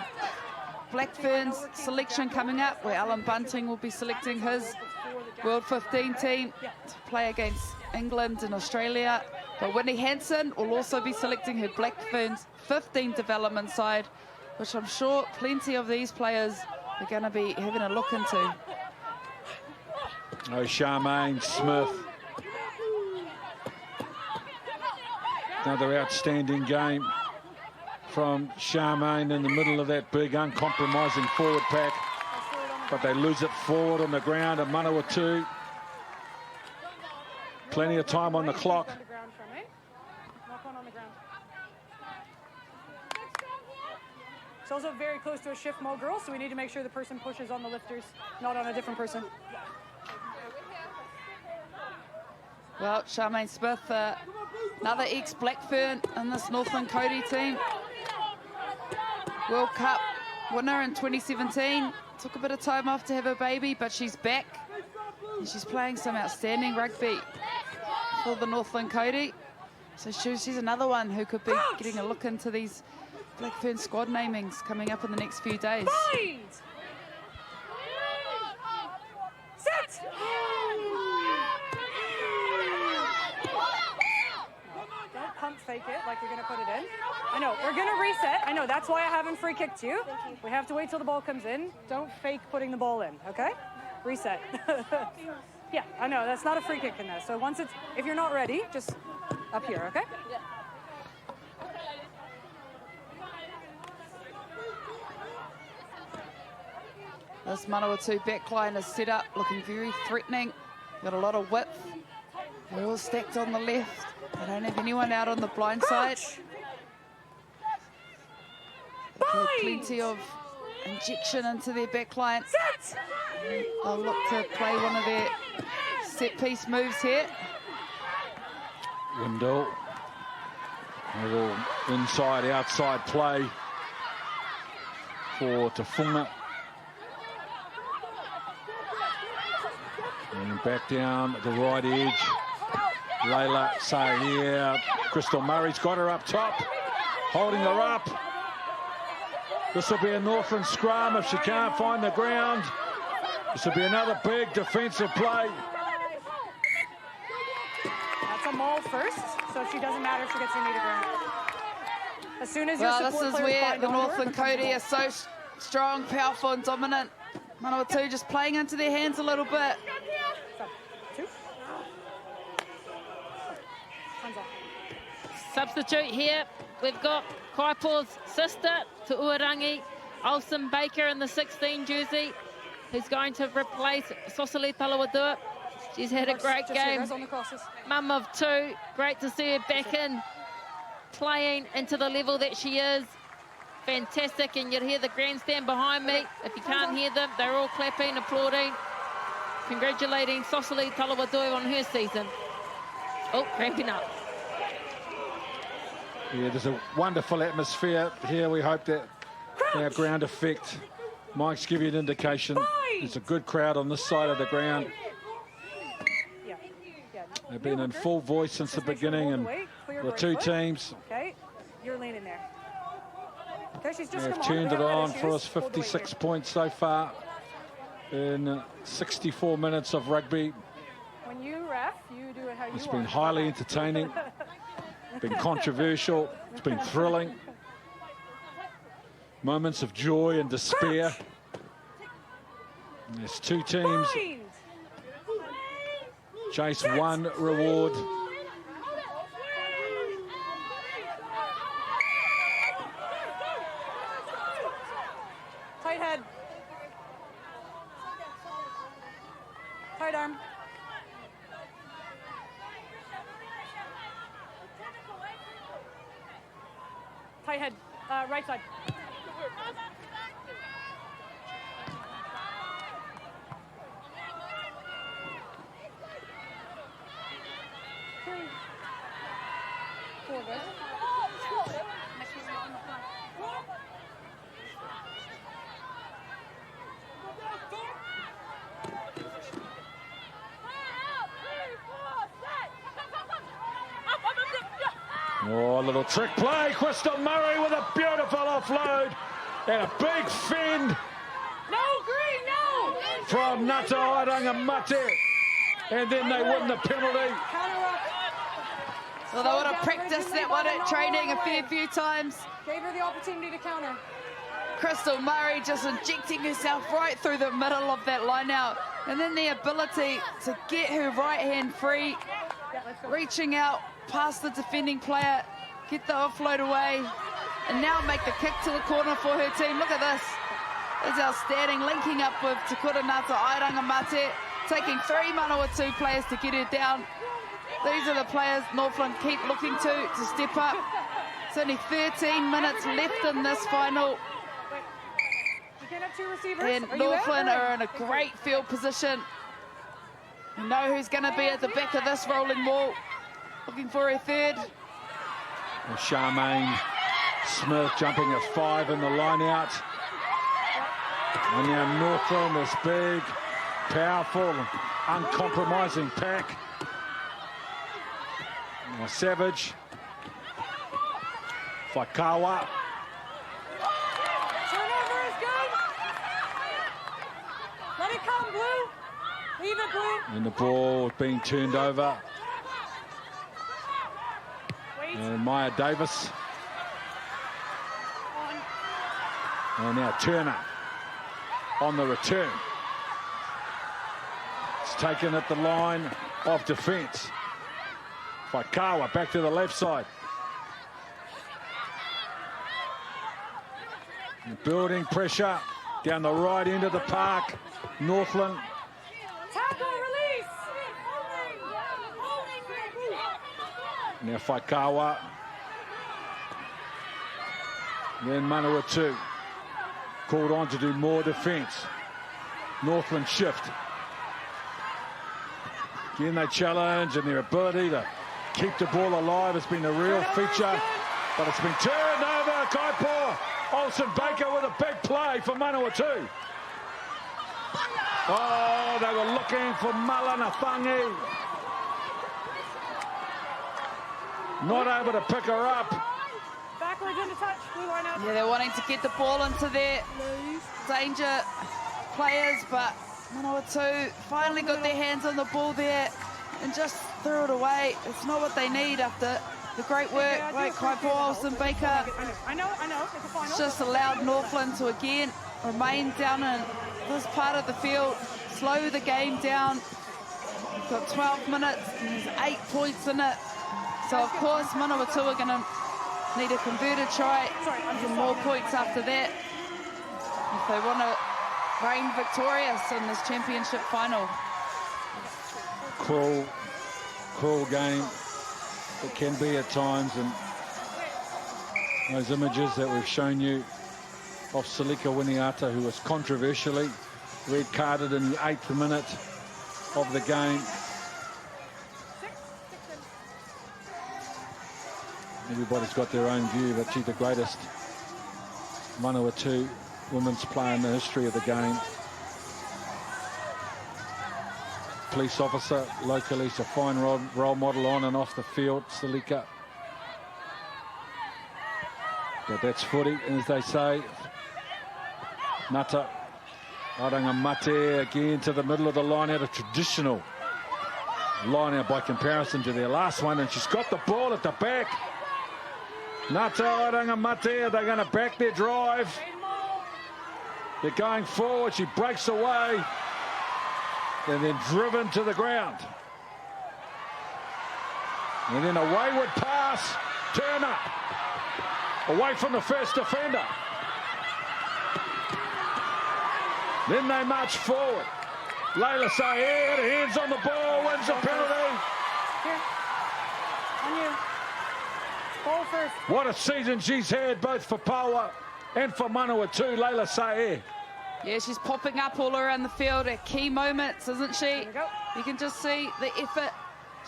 Black Ferns selection coming up, where Alan Bunting will be selecting his World 15 team to play against England and Australia. But Winnie Hansen will also be selecting her Black Ferns 15 development side, which I'm sure plenty of these players are going to be having a look into. Oh, Charmaine Smith. Another outstanding game from Charmaine in the middle of that big uncompromising forward pack. But they lose it forward on the ground, and Manawatu. Plenty of time on the clock. She's also very close to a shift mo girl, so we need to make sure the person pushes on the lifters, not on a different person. Well, Charmaine Smith, another ex-Blackburn in this Northland Kauri team. World Cup winner in 2017. Took a bit of time off to have a baby, but she's back. And she's playing some outstanding rugby for the Northland Kauri. So she's another one who could be getting a look into these Blackburn squad namings coming up in the next few days. Bind! Sit! Don't pump fake it like you're going to put it in. I know, we're going to reset. I know, that's why I haven't free kicked you. We have to wait till the ball comes in. Don't fake putting the ball in, okay? Reset. Yeah, I know, that's not a free kick in this. So once it's, if you're not ready, just up here, okay? Yeah. This Manawatu backline is set up, looking very threatening. Got a lot of width. They're all stacked on the left. They don't have anyone out on the blind side. Plenty of injection into their backline. They'll look to play one of their set-piece moves here. Wendell. A little inside-outside play for Tafunga. And back down at the right edge. Layla saying, yeah, Crystal Murray's got her up top, holding her up. This will be a Northland scrum if she can't find the ground. This will be another big defensive play. That's a maul first, so she doesn't matter if she gets her knee to ground. As soon as well, this is where the Northland Kauri are so strong, powerful and dominant. Manawatu just playing into their hands a little bit. Substitute here, we've got Kaipo's sister, Tuurangi, Olsen Baker in the 16 jersey, who's going to replace Sosali Talawadua. She's had a great game. Mum of two, great to see her back in, playing into the level that she is. Fantastic, and you'll hear the grandstand behind me. If you can't hear them, they're all clapping, applauding, congratulating Sosali Talawadua on her season. Oh, cramping up. Yeah, there's a wonderful atmosphere here. We hope that our ground effect might give you an indication. There's a good crowd on this side of the ground. They've been in full voice since the beginning, and the two teams you're leaning there. Okay, she's just have turned it on for us. 56 points so far in 64 minutes of rugby. When you ref, you do it how you want. It's been highly entertaining. Been controversial, it's been thrilling. Moments of joy and despair. And there's two teams chase one reward. Tight head. Tight arm. Tight head, right side. Oh, a little trick play. Crystal Murray with a beautiful offload and a big fend. No, green, no! From Ngata Airanga Mate. And then they win the penalty. So they would have practiced that one at training a fair few times. Gave her the opportunity to counter. Crystal Murray just injecting herself right through the middle of that line out. And then the ability to get her right hand free, reaching out past the defending player, get the offload away, and now make the kick to the corner for her team. Look at this. It's outstanding, linking up with Te Kura Ngata Airanga Mate, taking three Manawatu players to get her down. These are the players Northland keep looking to step up. It's only 13 minutes left in this final. You can't have two receivers. And Northland are in a great field position. You know who's going to be at the back of this rolling ball. Looking for a third. And Charmaine Smith jumping at 5 in the line out. And now Northland, this big, powerful, uncompromising pack. Now Savage. Whakawa. Turnover is good. Let it come, Blue. Leave it, Blue. And the ball being turned over. Wait. And Maya Davis. And now Turner on the return. It's taken at the line of defence. Whakawa back to the left side. Building pressure down the right end of the park. Northland. Tackle, release. Now Whakawa. Then Manawatu. Called on to do more defence. Northland shift. Again, they challenge, and their ability to keep the ball alive has been a real feature. But it's been turned over. Kaipo. Olsen Baker with a big play for Manawatu. Oh, they were looking for Malanafangi. Not able to pick her up. Backwards into touch. Blue line out. Yeah, they're wanting to get the ball into their danger players, but Manawatu finally got their hands on the ball there and just threw it away. It's not what they need after the great work by Kaipo Olsen Baker. I know. It's a final. Just allowed Northland to again remain down in this part of the field, slow the game down. We've got 12 minutes and there's 8 points in it. So of course Manawatu are going to need a converted try and more points after that if they want to reign victorious in this championship final. Cruel game. It can be at times, and those images that we've shown you of Salika Winiata, who was controversially red carded in the 8th minute of the game. Everybody's got their own view, but she's the greatest Manawatu women's player in the history of the game. Police officer locally, is a fine role model on and off the field, Salika. But that's footy, as they say. Nata Aranga Mate again to the middle of the line out, a traditional line out by comparison to their last one, and she's got the ball at the back. Nata Aranga Mate, they're going to back their drive. They're going forward, she breaks away. And then driven to the ground. And then a wayward pass. Turner. Away from the first defender. Then they march forward. Layla Sayed, hands on the ball, wins the penalty. Here. On you. Ball first. What a season she's had, both for Paua and for Manawatu, Layla Sayed. Yeah, she's popping up all around the field at key moments, isn't she? You can just see the effort.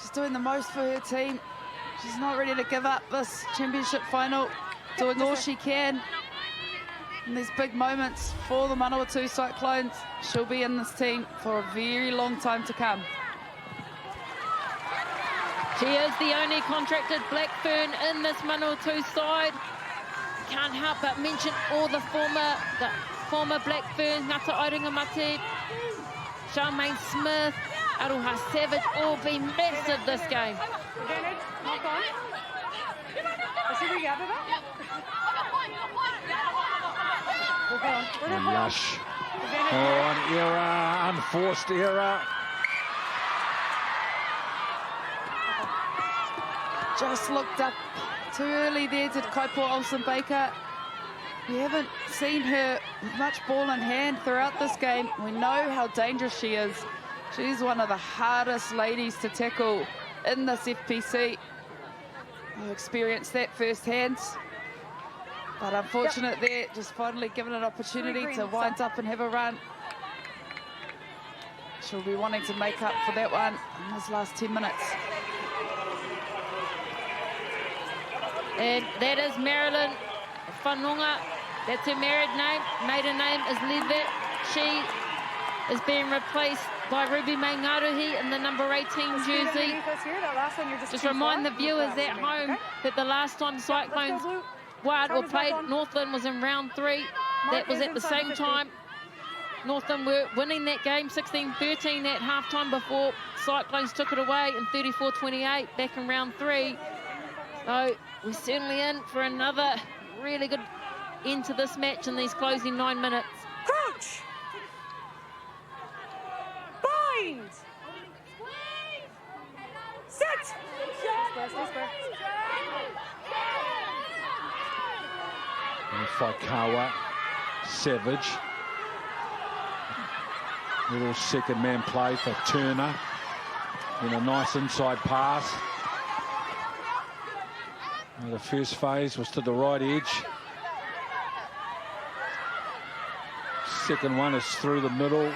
She's doing the most for her team. She's not ready to give up this championship final, doing all she can in these big moments for the Manawatu Cyclones. She'll be in this team for a very long time to come. She is the only contracted Blackburn in this Manawatu side. Can't help but mention all the former Blackburn, Ngata Airingamati, Charmaine Smith, Aroha Savage, all been massive this game. Advantage, knock on. Let's see if we gather that. And Lush. Oh, an error, unforced error. Just looked up too early there, did Kaipo Olsen Baker. We haven't seen her much ball in hand throughout this game. We know how dangerous she is. She's one of the hardest ladies to tackle in this FPC. I experienced that firsthand. But unfortunate there, just finally given an opportunity to wind up and have a run. She'll be wanting to make up for that one in this last 10 minutes. And that is Marilyn Whanonga. That's her married name. Maiden name is Levitt. She is being replaced by Ruby May Ngaruhi in the number 18 jersey. Just remind the viewers at home that the last time Cyclones won or played Northland was in round 3. That was at the same time Northland were winning that game 16-13 at halftime before Cyclones took it away in 34-28 back in round 3. So we're certainly in for another really good end to this match in these closing 9 minutes. Crouch! Bind! Sit! By Kauri, Savage. Little second man play for Turner. In a nice inside pass. The first phase was to the right edge. Second one is through the middle.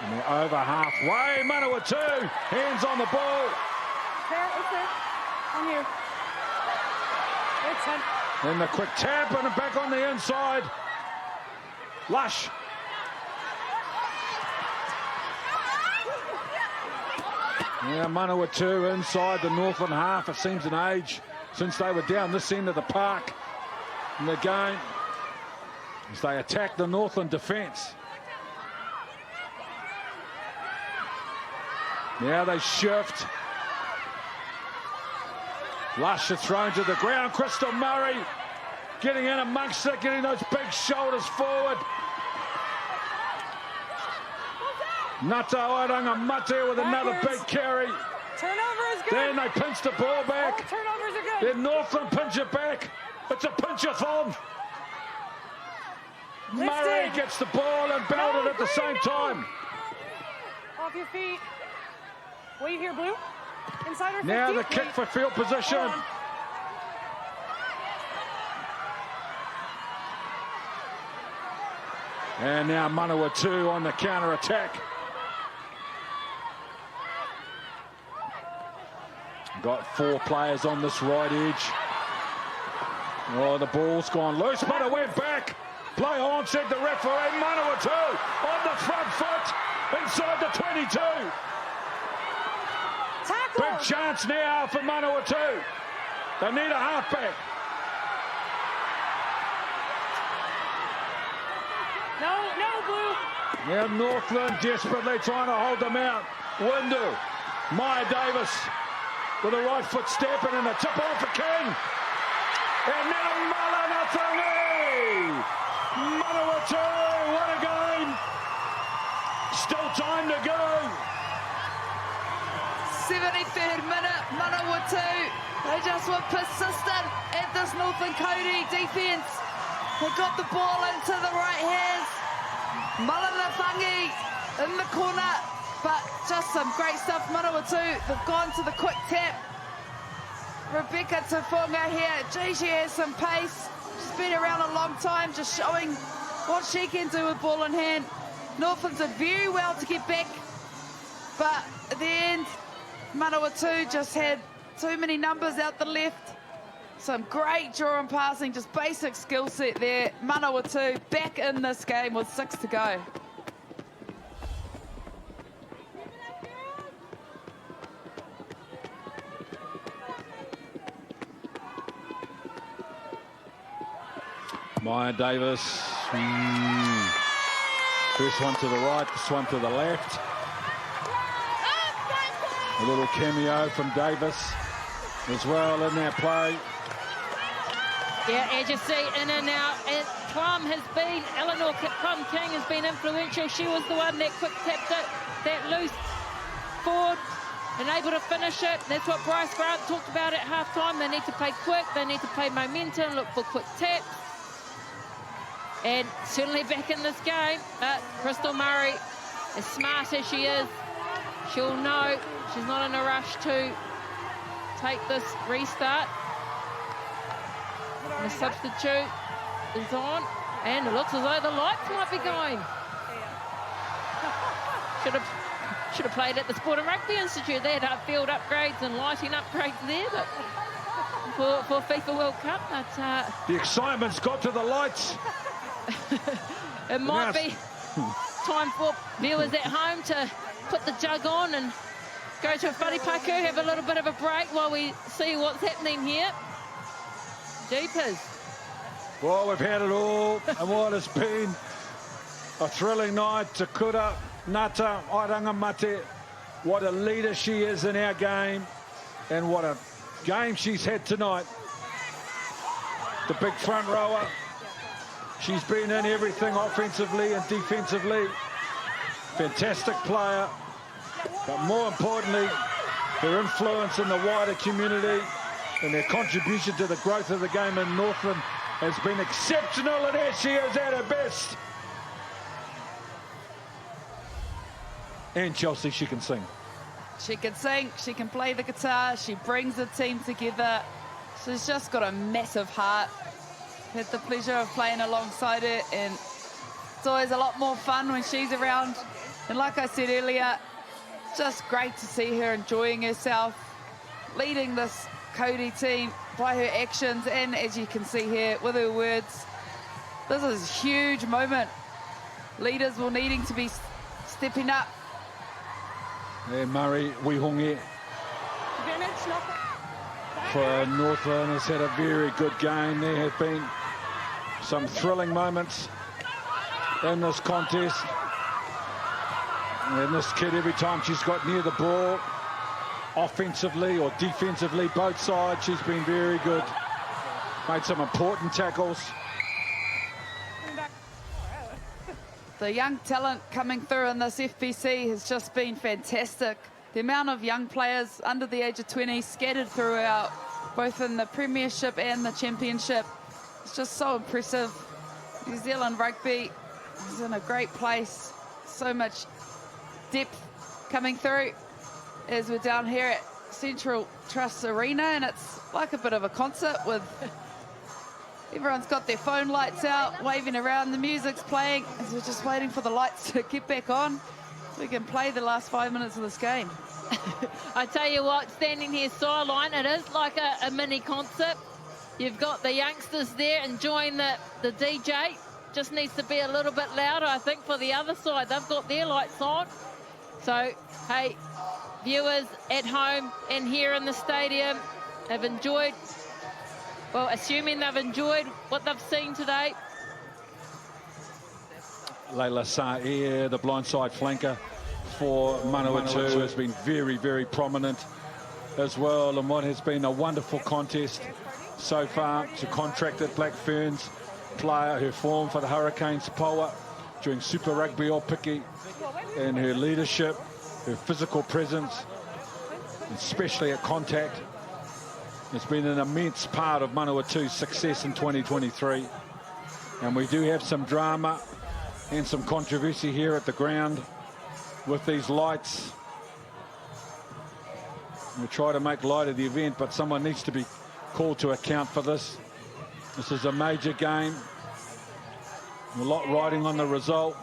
And they're over halfway. Manawatu, hands on the ball. It's there. On you. It's in. Then the quick tap and back on the inside. Lush. Yeah, Manawatu inside the Northland half. It seems an age since they were down this end of the park in the game as they attack the Northland defence. Now they shift. Lush are thrown to the ground. Crystal Murray getting in amongst it, getting those big shoulders forward. Ngata Airanga Mate with another big carry. Turnover is good. Then they pinch the ball back. All turnovers are good. Then Northland pinch it back. It's a pinch-a-thon. Murray gets the ball and belted at the same time. Off your feet. Wait here, Blue. Inside her 50. Now the kick for field position. And now Manawatu on the counter-attack. Got 4 players on this right edge. Oh, the ball's gone loose, but it went back. Play on, said the referee. Manawatu on the front foot inside the 22. Tackle. Big chance now for Manawatu. They need a halfback. No, Blue. Now Northland desperately trying to hold them out. Windu, Maya Davis with a right foot step and a tip on for King. And now Malanatangi. Manawatu, what a game. Still time to go. 73rd minute, Manawatu. They just were persistent at this Northland Kauri defence. They got the ball into the right hands. Malanatangi in the corner, but just some great stuff. Manawatu, they've gone to the quick tap. Rebecca Tafunga here. Gee, she has some pace. She's been around a long time, just showing what she can do with ball in hand. Northland did very well to get back, but at the end, Manawatu just had too many numbers out the left. Some great draw and passing, just basic skill set there. Manawatu back in this game with 6 to go. Maya Davis. First one to the right, this one to the left. A little cameo from Davis as well in that play. Yeah, as you see, in and out. And Plum has been, Eleanor Plum King has been influential. She was the one that quick tapped it, that loose forward, and able to finish it. That's what Bryce Grant talked about at halftime. They need to play quick, they need to play momentum, look for quick taps. And certainly back in this game, but Crystal Murray, as smart as she is, she'll know she's not in a rush to take this restart. And a substitute. is on, and it looks as though the lights might be going. Should have played at the Sport and Rugby Institute. They had field upgrades and lighting upgrades there, but for FIFA World Cup. But the excitement's got to the lights. It might be time for viewers at home to put the jug on and go to a wharipaku, have a little bit of a break while we see what's happening here. Jeepers. Well, we've had it all, and what has been a thrilling night. Te kura, Ngata, Airanga Mate, what a leader she is in our game, and what a game she's had tonight. The big front rower. She's been in everything offensively and defensively. Fantastic player, but more importantly, her influence in the wider community and their contribution to the growth of the game in Northland has been exceptional, and here she is at her best. And Chelsea, she can sing. She can sing, she can play the guitar, she brings the team together. She's just got a massive heart. Had the pleasure of playing alongside her, and it's always a lot more fun when she's around. And like I said earlier, just great to see her enjoying herself, leading this Kauri team by her actions, and as you can see here with her words. This is a huge moment. Leaders will needing to be stepping up. And Murray Wihongi for Northland has had a very good game. There have been some thrilling moments in this contest. And this kid, every time she's got near the ball, offensively or defensively, both sides, she's been very good. Made some important tackles. The young talent coming through in this FBC has just been fantastic. The amount of young players under the age of 20 scattered throughout, both in the Premiership and the Championship. It's just so impressive. New Zealand rugby is in a great place. So much depth coming through as we're down here at Central Trust Arena, and it's like a bit of a concert with everyone's got their phone lights out, waving around, the music's playing, as we're just waiting for the lights to get back on so we can play the last 5 minutes of this game. I tell you what, standing here sideline, it is like a mini concert. You've got the youngsters there enjoying the DJ. Just needs to be a little bit louder, I think, for the other side. They've got their lights on. So, hey, viewers at home and here in the stadium have enjoyed, well, assuming they've enjoyed what they've seen today. Leila Saer, the blindside flanker for Manawatu, has been very, very prominent as well, and what has been a wonderful contest so far. It's a contracted Black Ferns player who formed for the Hurricanes Poa during Super Rugby Opiki, and her leadership, her physical presence, especially at contact, has been an immense part of Manawatu's success in 2023. And we do have some drama and some controversy here at the ground with these lights. We try to make light of the event, but someone needs to be called to account for this. This is a major game. A lot riding on the result.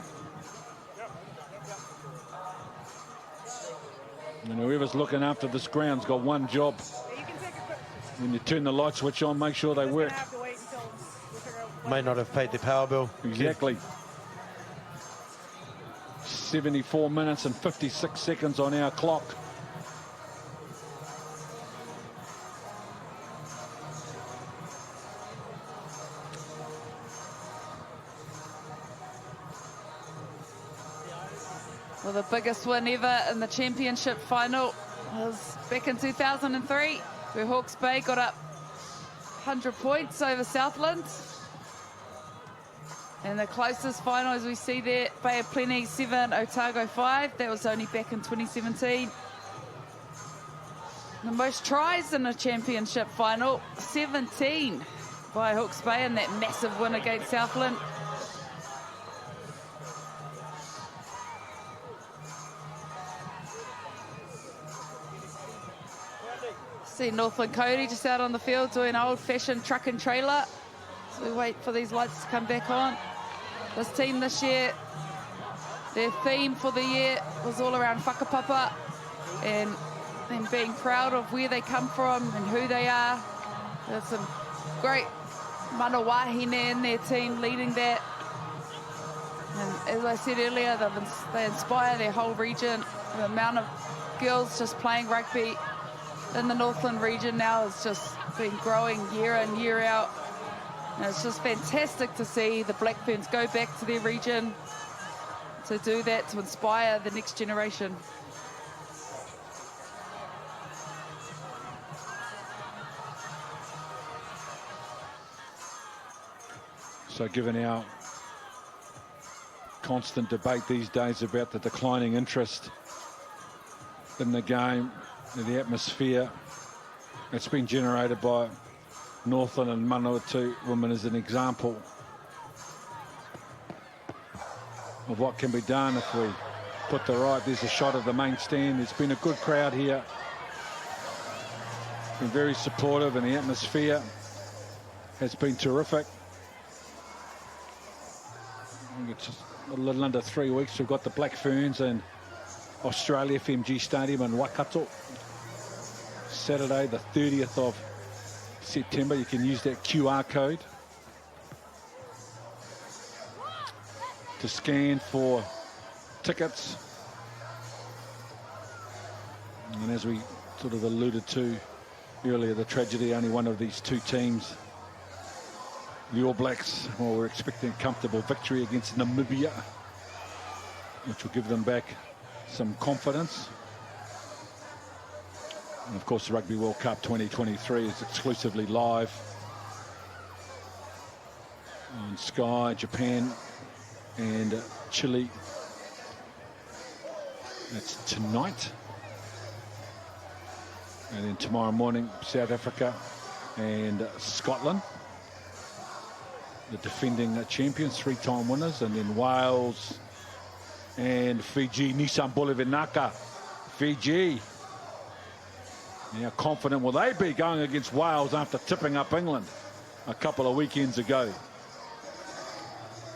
And whoever's looking after this ground's got one job. When you turn the light switch on, make sure they work. May not have paid the power bill. Exactly. 74 minutes and 56 seconds on our clock. Well, the biggest win ever in the championship final was back in 2003, where Hawke's Bay got up 100 points over Southland. And the closest final, as we see there, Bay of Plenty 7, Otago 5. That was only back in 2017. The most tries in a championship final, 17 by Hawke's Bay in that massive win against Southland. See Northland Kauri just out on the field doing old-fashioned truck and trailer. We wait for these lights to come back on. This team this year, their theme for the year was all around whakapapa and being proud of where they come from and who they are. There's some great mana wahine in their team leading that. And as I said earlier, they inspire their whole region. The amount of girls just playing rugby in the Northland region now has just been growing year in, year out. And it's just fantastic to see the Black Ferns go back to their region to do that, to inspire the next generation. So given our constant debate these days about the declining interest in the game, the atmosphere that's been generated by Northland and Manawatu women is an example of what can be done if we put the right. There's a shot of the main stand. There's been a good crowd here. Been very supportive, and the atmosphere has been terrific. I think it's a little under 3 weeks. We've got the Black Ferns and Australia FMG Stadium in Waikato. Saturday, the 30th of September. You can use that QR code to scan for tickets. And as we sort of alluded to earlier, the tragedy, only one of these two teams, the All Blacks, well, we're expecting a comfortable victory against Namibia, which will give them back some confidence. And of course, the Rugby World Cup 2023 is exclusively live on Sky, Japan and Chile. That's tonight. And then tomorrow morning, South Africa and Scotland, the defending champions, three-time winners, and then Wales and Fiji, Nissan Bolivinaka, Fiji. How confident will they be going against Wales after tipping up England a couple of weekends ago?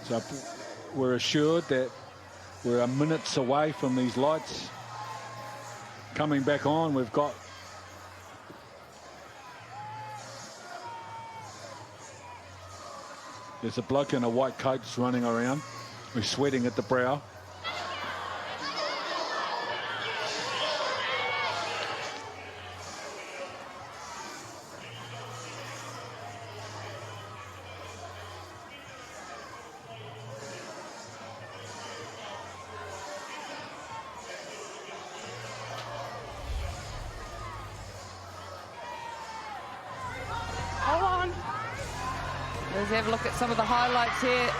So we're assured that we're minutes away from these lights coming back on. We've got there's a bloke in a white coat that's running around. He's sweating at the brow. Let's have a look at some of the highlights here.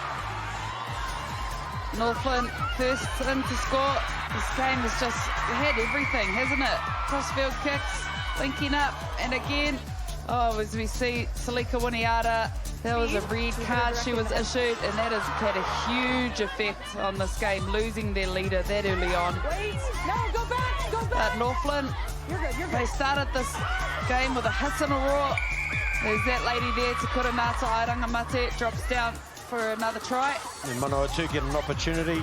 Northland first in to score. This game has just had everything, hasn't it? Crossfield kicks, linking up, and again, as we see Salika Winiata, there was a red card she was issued, and that has had a huge effect on this game, losing their leader that early on. Go back. But Northland, they started this game with a hiss and a roar. There's that lady there, Te Kuranata Airangamate, drops down for another try. And Manawatu get an opportunity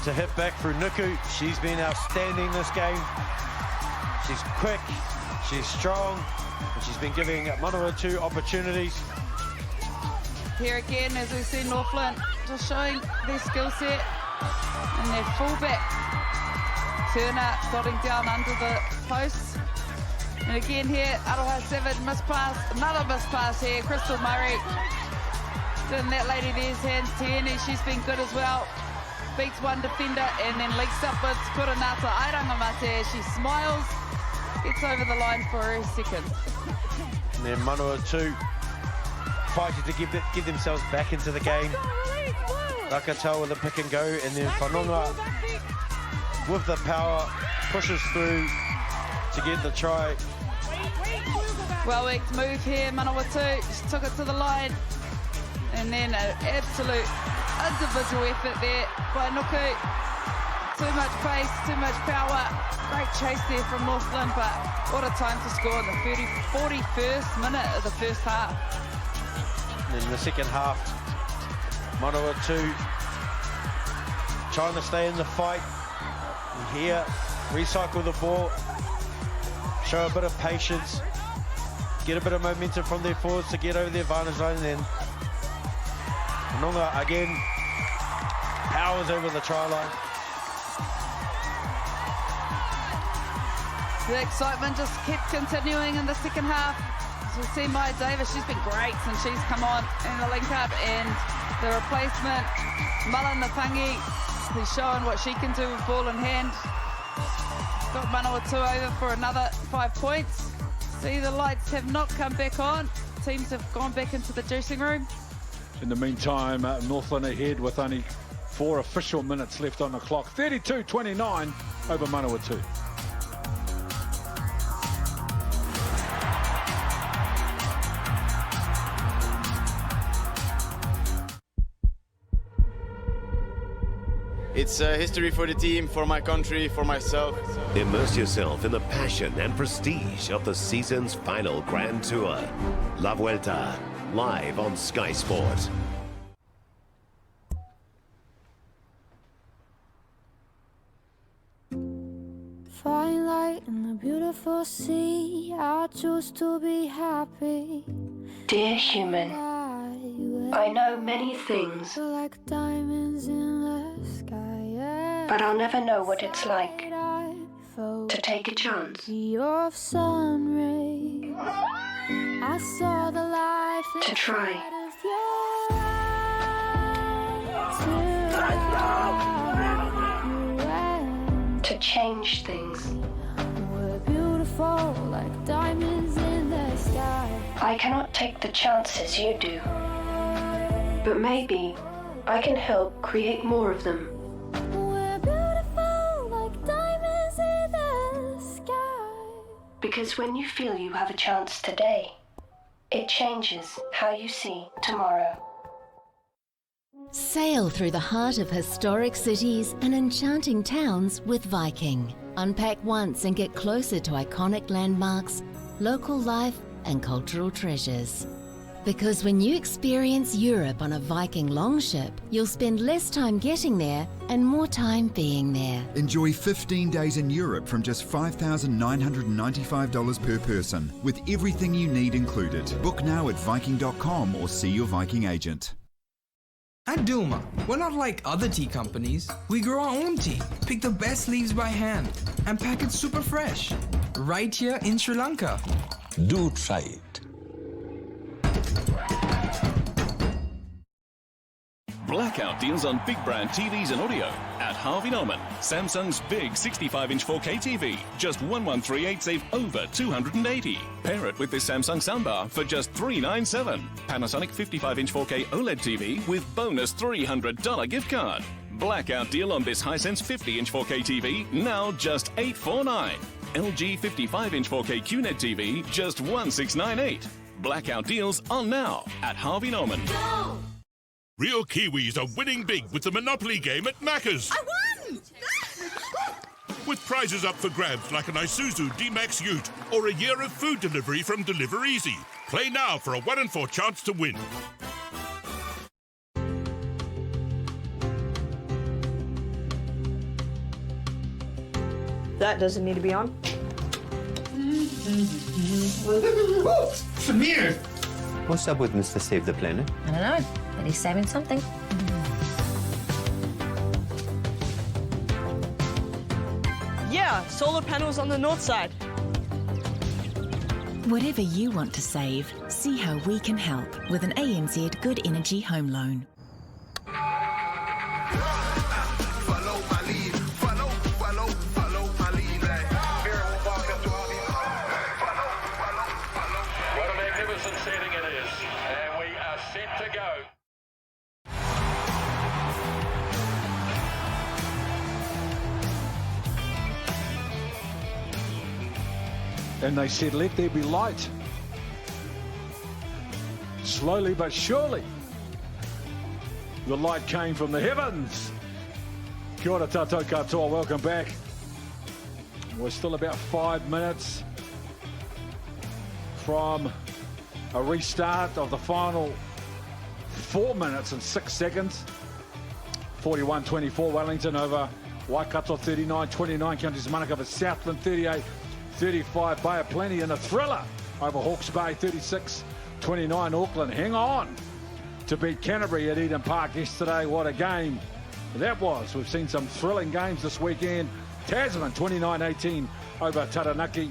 to hit back through Nuku. She's been outstanding this game. She's quick, she's strong, and she's been giving Manawatu opportunities. Here again, as we see Northland just showing their skill set, and their fullback, Turner, dotting down under the posts. And again here, Aroha 7, miss pass, another miss pass here, Crystal Murray. And that lady there's hands, Tierney, she's been good as well. Beats one defender and then leaks upwards, Kuranata Airangamate, she smiles, gets over the line for her second. And then Manawatu fighting to give themselves back into the game. Rakatau with a pick and go, and then Whanonga with the power pushes through to get the try. Well-worked move here, Manawatu, she took it to the line, and then an absolute individual effort there by Nuku. Too much pace, too much power, great chase there from Northland, but what a time to score in the 41st minute of the first half. And in the second half, Manawatu trying to stay in the fight. And here, recycle the ball, show a bit of patience, get a bit of momentum from their forwards to get over the advantage line, and then Nonga again powers over the try line. The excitement just kept continuing in the second half. As we've seen Maya Davis, she's been great since she's come on in the link-up, and the replacement, Mala Natangi, who's showing what she can do with ball in hand. Got Manawatu over for another 5 points. See, the lights have not come back on. Teams have gone back into the dressing room. In the meantime, Northland ahead with only 4 official minutes left on the clock. 32-29 over Manawatu. It's history for the team, for my country, for myself. Immerse yourself in the passion and prestige of the season's final Grand Tour. La Vuelta, live on Sky Sport. Fine light in the beautiful sea, I choose to be happy. Dear human, I know many things, like diamonds in the sky, but I'll never know what it's like to take a chance. Of sun rays, I saw the life to try. To change things. We're beautiful like diamonds in the sky. I cannot take the chances you do, but maybe I can help create more of them. We're beautiful like diamonds in the sky. Because when you feel you have a chance today, it changes how you see tomorrow. Sail through the heart of historic cities and enchanting towns with Viking. Unpack once and get closer to iconic landmarks, local life and cultural treasures. Because when you experience Europe on a Viking longship, you'll spend less time getting there and more time being there. Enjoy 15 days in Europe from just $5,995 per person, with everything you need included. Book now at Viking.com or see your Viking agent. At Dilma, we're not like other tea companies. We grow our own tea, pick the best leaves by hand, and pack it super fresh. Right here in Sri Lanka. Do try it. Blackout deals on big brand TVs and audio at Harvey Norman. Samsung's big 65-inch 4K TV, just $1,138, save over $280. Pair it with this Samsung soundbar for just $397. Panasonic 55-inch 4K OLED TV with bonus $300 gift card. Blackout deal on this Hisense 50-inch 4K TV, now just $849. LG 55-inch 4K QNED TV, just $1,698. Blackout deals on now at Harvey Norman. Go! Real Kiwis are winning big with the Monopoly game at Macca's. I won! With prizes up for grabs like an Isuzu D-Max Ute or a year of food delivery from Deliver Easy. Play now for a 1 in 4 chance to win. That doesn't need to be on. Samir! What's up with Mr. Save the Planet? I don't know, but he's saving something. Yeah, solar panels on the north side. Whatever you want to save, see how we can help with an ANZ Good Energy Home Loan. And they said, let there be light. Slowly but surely, the light came from the heavens. Kia ora tātou katoa, welcome back. We're still about 5 minutes from a restart of the final 4 minutes and 6 seconds. 41-24 Wellington over Waikato, 39-29 Counties Manukau over Southland, 38-35 Bay of Plenty in a thriller over Hawke's Bay, 36-29 Auckland. Hang on to beat Canterbury at Eden Park yesterday. What a game that was. We've seen some thrilling games this weekend. Tasman 29-18 over Taranaki.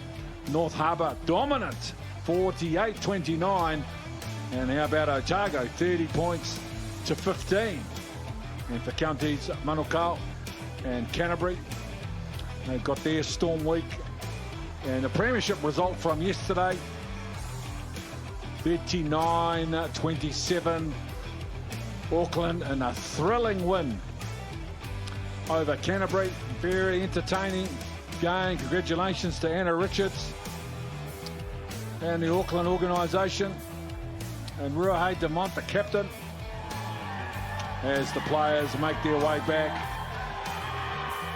North Harbour dominant 48-29. And how about Otago, 30 points to 15. And for Counties Manukau and Canterbury, they've got their storm week. And the premiership result from yesterday, 39-27 Auckland, and a thrilling win over Canterbury. Very entertaining game. Congratulations to Anna Richards and the Auckland organisation, and Ruahei Demont, the captain, as the players make their way back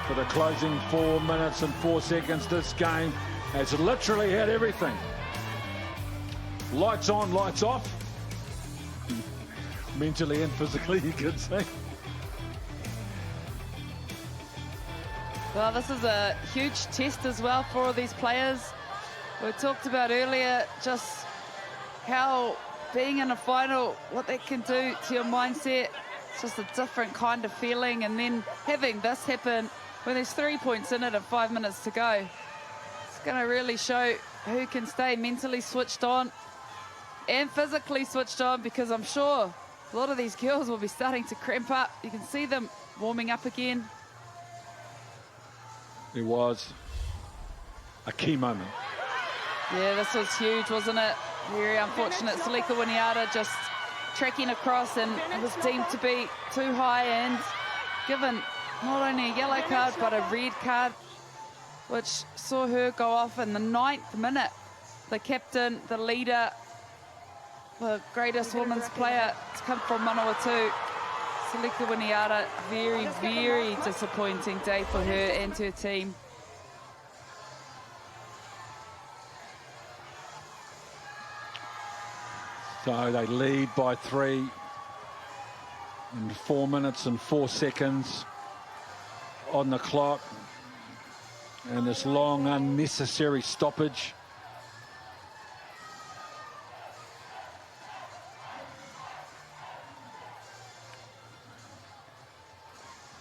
for the closing 4 minutes and 4 seconds. This game has literally had everything. Lights on, lights off. Mentally and physically, you could say. Well, this is a huge test as well for all these players. We talked about earlier just how being in a final, what that can do to your mindset. It's just a different kind of feeling. And then having this happen when there's 3 points in it and 5 minutes to go, it's going to really show who can stay mentally switched on and physically switched on, because I'm sure a lot of these girls will be starting to cramp up. You can see them warming up again. It was a key moment. Yeah, this was huge, wasn't it? Very unfortunate. Salika Winiata just tracking across, and it was deemed to be too high and given not only a yellow card but a red card, which saw her go off in the 9th minute. The captain, the leader, the greatest women's player to come from Manawatu, Salika Winiata, very, very disappointing day for her and her team. So they lead by 3 in 4 minutes and 4 seconds on the clock. And this long, unnecessary stoppage.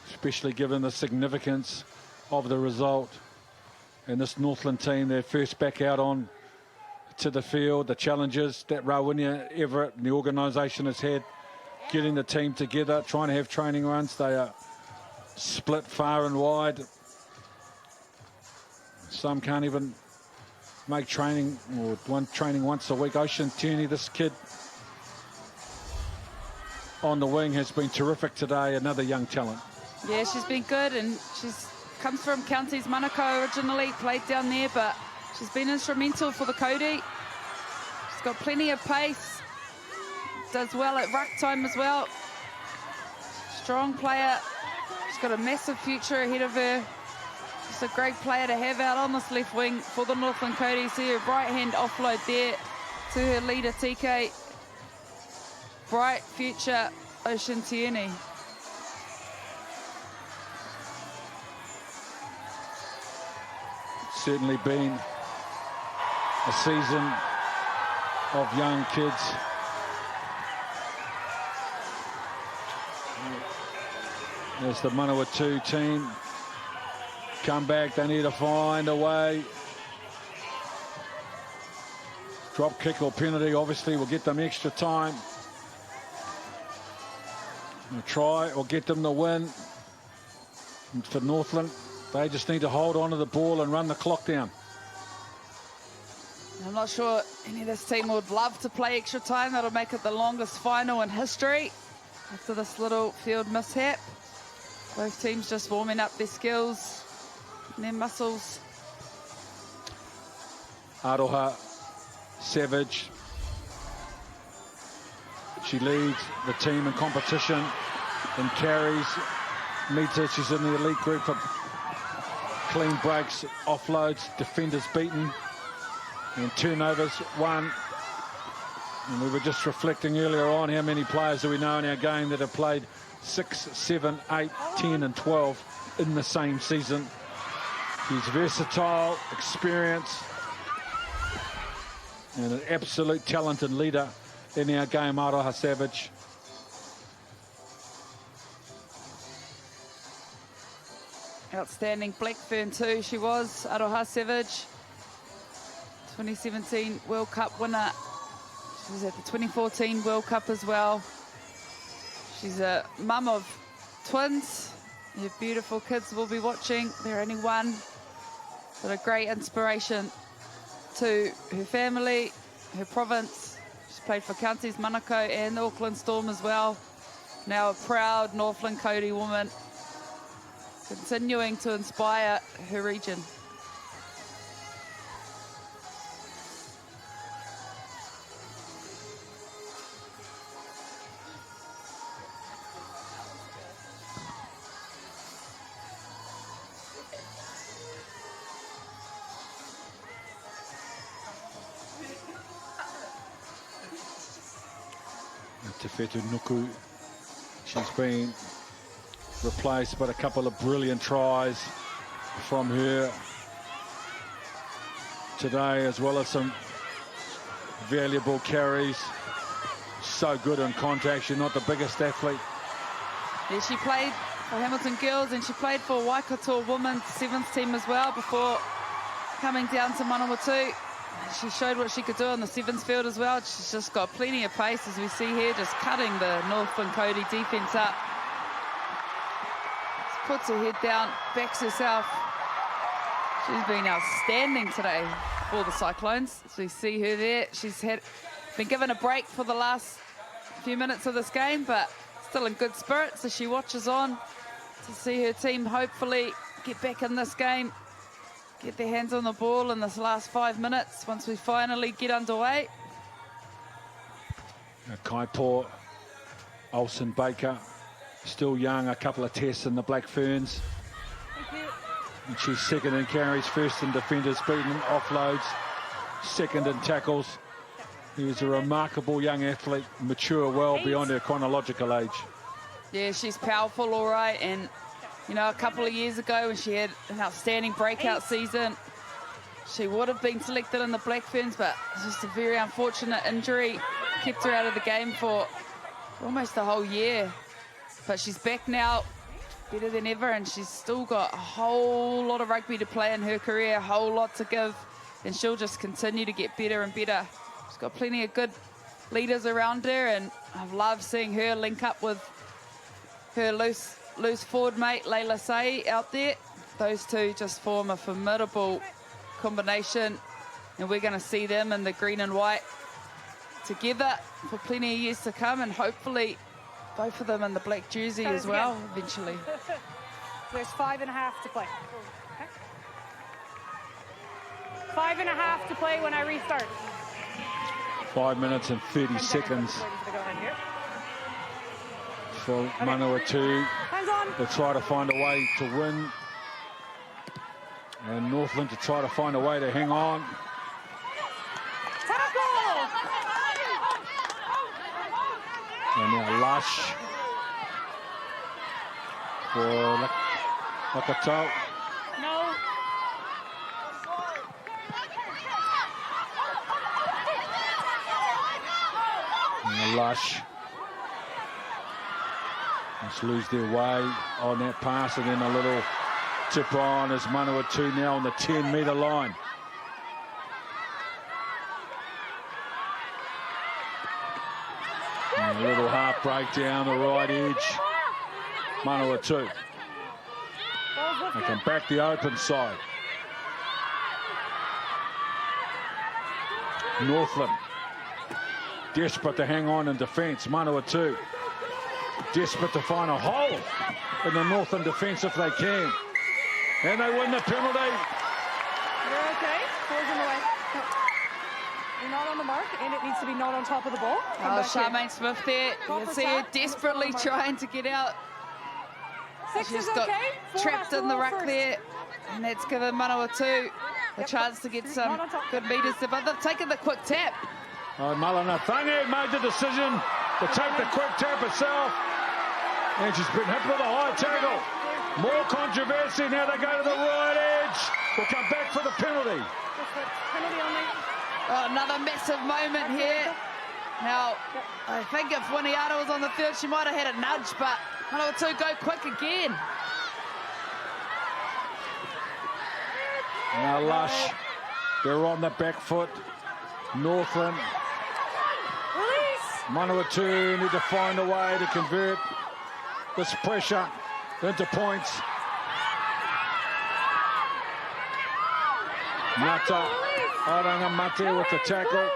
Especially given the significance of the result. And this Northland team, their first back out on to the field, the challenges that Rawunia Everett and the organisation has had, getting the team together, trying to have training runs. They are split far and wide. Some can't even make training, or training once a week. Ocean Tierney, this kid on the wing, has been terrific today, another young talent. Yeah, she's been good, and she's comes from Counties Manukau originally, played down there, but she's been instrumental for the Kauri. She's got plenty of pace, does well at ruck time as well. Strong player. She's got a massive future ahead of her. She's a great player to have out on this left wing for the Northland Kauri. See her right hand offload there to her leader, TK. Bright future, Ocean Tierney. Certainly been a season of young kids. There's the Manawatu team. Come back, they need to find a way. Drop kick or penalty obviously will get them extra time. Try or get them the win. And for Northland, they just need to hold on to the ball and run the clock down. I'm not sure any of this team would love to play extra time. That'll make it the longest final in history after this little field mishap. Both teams just warming up their skills and their muscles. Aroha Savage. She leads the team in competition and carries meters. She's in the elite group for clean breaks, offloads, defenders beaten, and turnovers won. And we were just reflecting earlier on how many players do we know in our game that have played 6, 7, 8, 10 and 12 in the same season. He's versatile, experienced, and an absolute talented leader in our game, Aroha Savage. Outstanding Blackburn too, she was, Aroha Savage. 2017 World Cup winner. She was at the 2014 World Cup as well. She's a mum of twins. Her beautiful kids will be watching. They're only one. But a great inspiration to her family, her province. She's played for counties Manawatu and the Auckland Storm as well. Now a proud Northland Kauri woman, continuing to inspire her region. Tefetu Nuku, she's been replaced, but a couple of brilliant tries from her today, as well as some valuable carries. So good in contact. She's not the biggest athlete. Yeah, she played for Hamilton Girls and she played for Waikato Women's Sevens team as well before coming down to Manawatu. She showed what she could do on the sevens field as well. She's just got plenty of pace, as we see here, just cutting the Northland Kauri defence up. Just puts her head down, backs herself. She's been outstanding today for the Cyclones. As we see her there, she's been given a break for the last few minutes of this game, but still in good spirits as she watches on to see her team hopefully get back in this game, get their hands on the ball in this last 5 minutes once we finally get underway. Kaipo, Olsen Baker, still young, a couple of tests in the Black Ferns. And she's second in carries, first in defenders beaten, offloads, second in tackles. He was a remarkable young athlete, mature well beyond her chronological age. Yeah, she's powerful, all right, and you know, a couple of years ago when she had an outstanding breakout season, she would have been selected in the Black Ferns, but it's just a very unfortunate injury. Kept her out of the game for almost the whole year. But she's back now, better than ever, and she's still got a whole lot of rugby to play in her career, a whole lot to give, and she'll just continue to get better and better. She's got plenty of good leaders around her, and I've loved seeing her link up with her loose forward mate, Layla Say, out there. Those two just form a formidable combination, and we're going to see them in the green and white together for plenty of years to come, and hopefully both of them in the black jersey as well eventually. There's 5.5 to play. Okay. 5.5 to play when I restart. 5 minutes and 30 seconds for Manawatu. They'll try to find a way to win, and Northland to try to find a way to hang on. And now Lush for Waikato. No. And Lush just lose their way on that pass, and then a little tip on as Manawatu now on the 10-metre line. And a little half break down the right edge. Manawatu. They can back the open side. Northland desperate to hang on in defence. Manawatu desperate to find a hole in the Northland defence if they can. And they win the penalty. You're okay. Ball's in the way. No. You're not on the mark, and it needs to be not on top of the ball. Oh, Charmaine Smith there. You can see her desperately trying to get out. She's got trapped in the ruck there, and that's given Manawatu a chance to get some good meters there, but they've taken the quick tap. Malanathange made the decision to take the quick tap herself. And she's been hit with a high tackle. More controversy. Now they go to the right edge. We'll come back for the penalty. Oh, another massive moment here. Now, I think if Winiata was on the field, she might have had a nudge, but Manawatu go quick again. Now Lush, they're on the back foot. Northland. Manawatu need to find a way to convert this pressure into points. Ngata Arangamate with the tackle.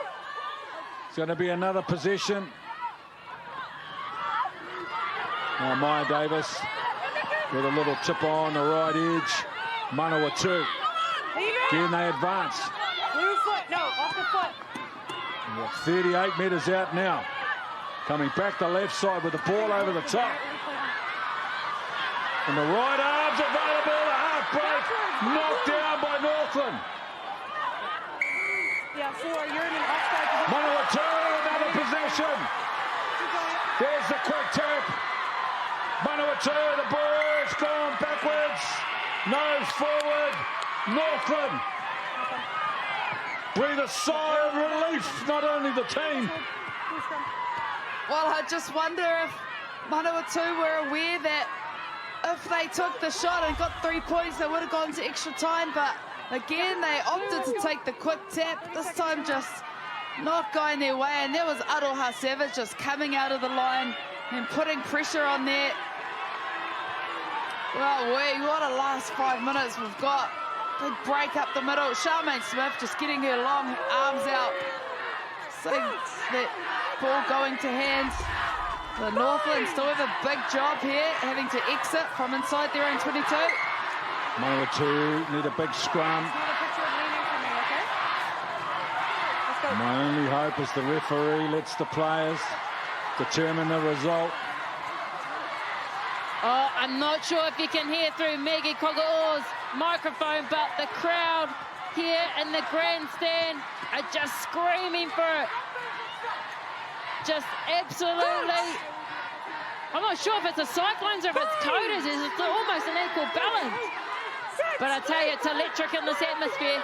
It's going to be another possession. Now Maya Davis with a little tip on the right edge. Manawatu. Again they advance. No, off the foot. 38 metres out now. Coming back the left side with the ball over the top. And the right arm's available. A half break. Knocked down by Northland. Yeah, so you're in an offside position. Manawatu, another possession. There's the quick tap. Manawatu, the ball's gone backwards. Nose forward. Northland. Breathe a sigh of relief, not only the team. Well, I just wonder if Manawatu were aware that if they took the shot and got 3 points, they would have gone to extra time. But again, they opted to take the quick tap. This time just not going their way. And there was Aroha Savage just coming out of the line and putting pressure on there. Well, what a last 5 minutes we've got. Big break up the middle. Charmaine Smith just getting her long arms out. Seeing that ball going to hands. The Northland still have a big job here, having to exit from inside their own 22. Manawatu need a big scrum. My only hope is the referee lets the players determine the result. Oh, I'm not sure if you can hear through Maggie Kogao's microphone, but the crowd here in the grandstand are just screaming for it. Just absolutely. I'm not sure if it's the Cyclones or if it's Coders. It's almost an equal balance. But I tell you, it's electric in this atmosphere.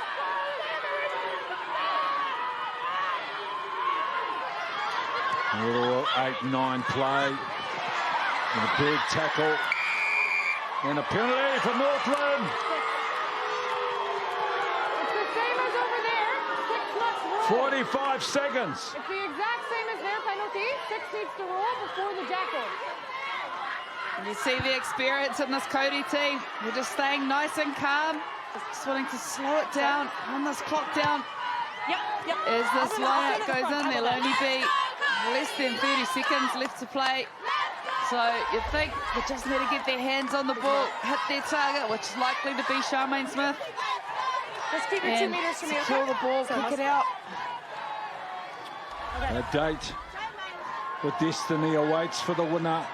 A little 8-9 play. And a big tackle. And a penalty for Northland. It's the same as over there. 6 must roll. 45 seconds. It's the exact same as their penalty. 6 needs to roll before the jackal. And you see the experience in this Cody team. They're just staying nice and calm. Just wanting to slow it down, run this clock down. Yep. As this lineup goes in, there'll only be less than 30 seconds left to play. So you think they just need to get their hands on the ball, hit their target, which is likely to be Charmaine Smith. Just keep it 2 meters from me. Secure the ball, kick it out. A date with destiny awaits for the winner.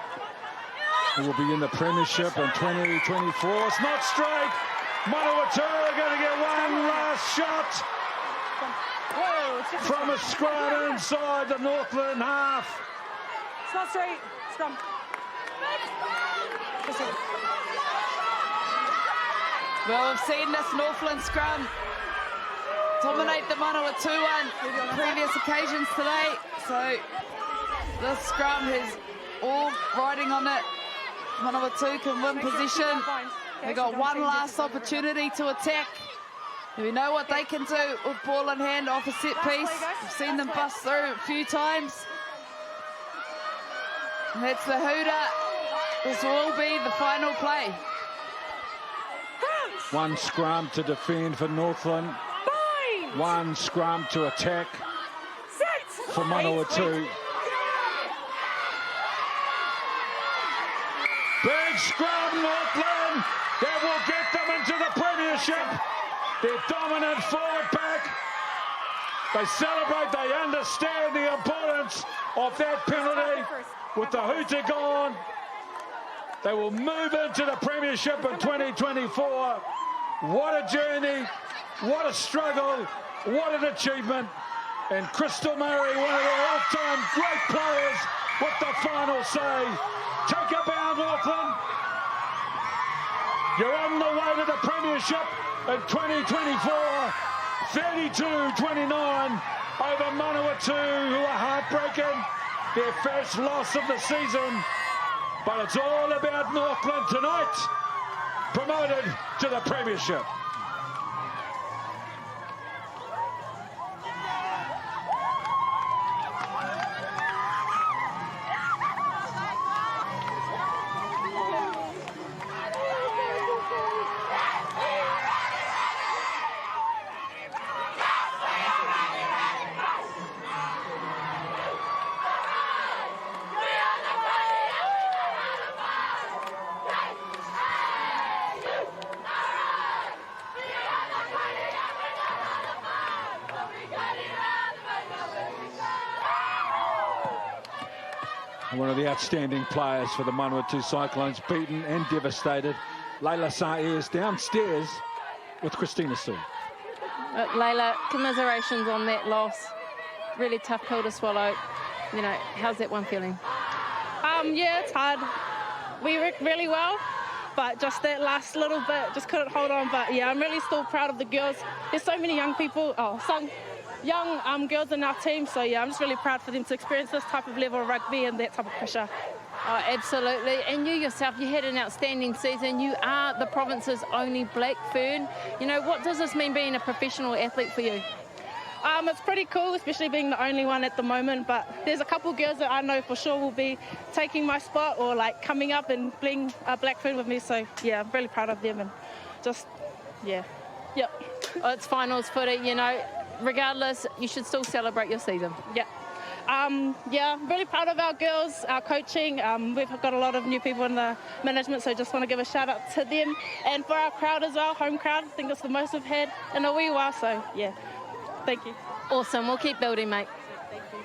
Who will be in the premiership in 2024. It's not straight. Manawatu are going to get one last shot. From a scrum inside the Northland half. It's not straight. Scrum. Well, we've seen this Northland scrum dominate the Manawatu one previous occasions today. So this scrum has all riding on it. Manawatu can win position. They got one last opportunity to attack. We know what they can do with ball in hand off a set piece. We've seen them bust through a few times. And that's the hooter. This will be the final play. One scrum to defend for Northland. One scrum to attack for Manawatu. Big scrum, Northland. That will get them into the premiership. They're dominant forward pack. They celebrate, they understand the importance of that penalty. With the hooter gone, they will move into the premiership in 2024. What a journey, what a struggle, what an achievement. And Crystal Murray, one of the all-time great players, with the final say. Take a bow, Northland. You're on the way to the premiership in 2024. 32-29 over Manawatu, who are heartbreaking. Their first loss of the season. But it's all about Northland tonight. Promoted to the premiership. One of the outstanding players for the Manawatu Cyclones, beaten and devastated. Layla Sae is downstairs with Christina Sue. Layla, commiserations on that loss. Really tough pill to swallow. You know, how's that one feeling? Yeah, it's hard. We worked really well, but just that last little bit, just couldn't hold on. But yeah, I'm really still proud of the girls. There's so many young people, some young girls in our team, so yeah, I'm just really proud for them to experience this type of level of rugby and that type of pressure. Oh, absolutely. And you yourself, you had an outstanding season. You are the province's only black fern. You know, what does this mean being a professional athlete for you? It's pretty cool, especially being the only one at the moment, but there's a couple girls that I know for sure will be taking my spot or like coming up and being a black fern with me, so yeah, I'm really proud of them and just, yeah. Yep. Oh, it's finals footy, you know. Regardless, you should still celebrate your season. Yeah. Yeah, really proud of our girls, our coaching. We've got a lot of new people in the management, so just want to give a shout out to them. And for our crowd as well, home crowd, I think that's the most we've had in a wee while, so yeah, thank you. Awesome, we'll keep building, mate. Thank you.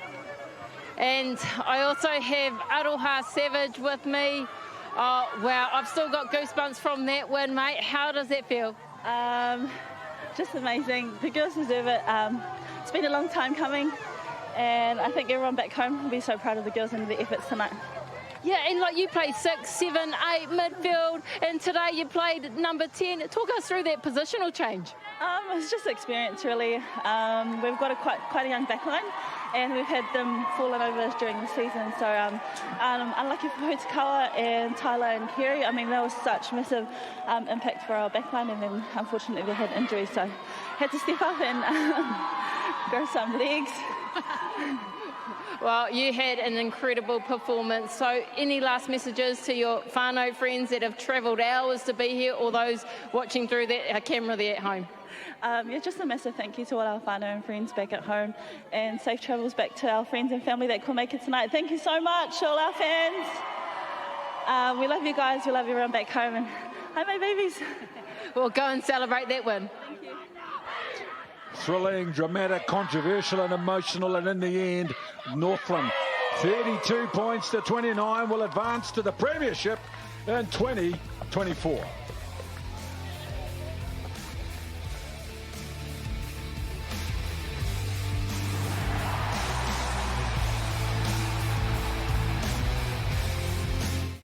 And I also have Aroha Savage with me. Oh, wow, I've still got goosebumps from that win, mate. How does that feel? Just amazing. The girls deserve it. It's been a long time coming, and I think everyone back home will be so proud of the girls and the efforts tonight. Yeah, and like you played 6, 7, 8 midfield, and today you played number 10. Talk us through that positional change. It's just experience, really. We've got quite a young backline, and we've had them falling over during the season. So unlucky for Hutakawa and Tyler and Kauri. I mean, that was such massive impact for our backline, and then unfortunately we had injuries, so had to step up and grow some legs. Well, you had an incredible performance. So any last messages to your whānau friends that have travelled hours to be here, or those watching through that camera there at home? Yeah, just a massive thank you to all our whānau and friends back at home, and safe travels back to our friends and family that could make it tonight. Thank you so much, all our fans. We love you guys. We love everyone back home, and hi, my babies. We'll go and celebrate that win. Thank you. Thrilling, dramatic, controversial and emotional, and in the end, Northland 32 points to 29 will advance to the premiership in 2024.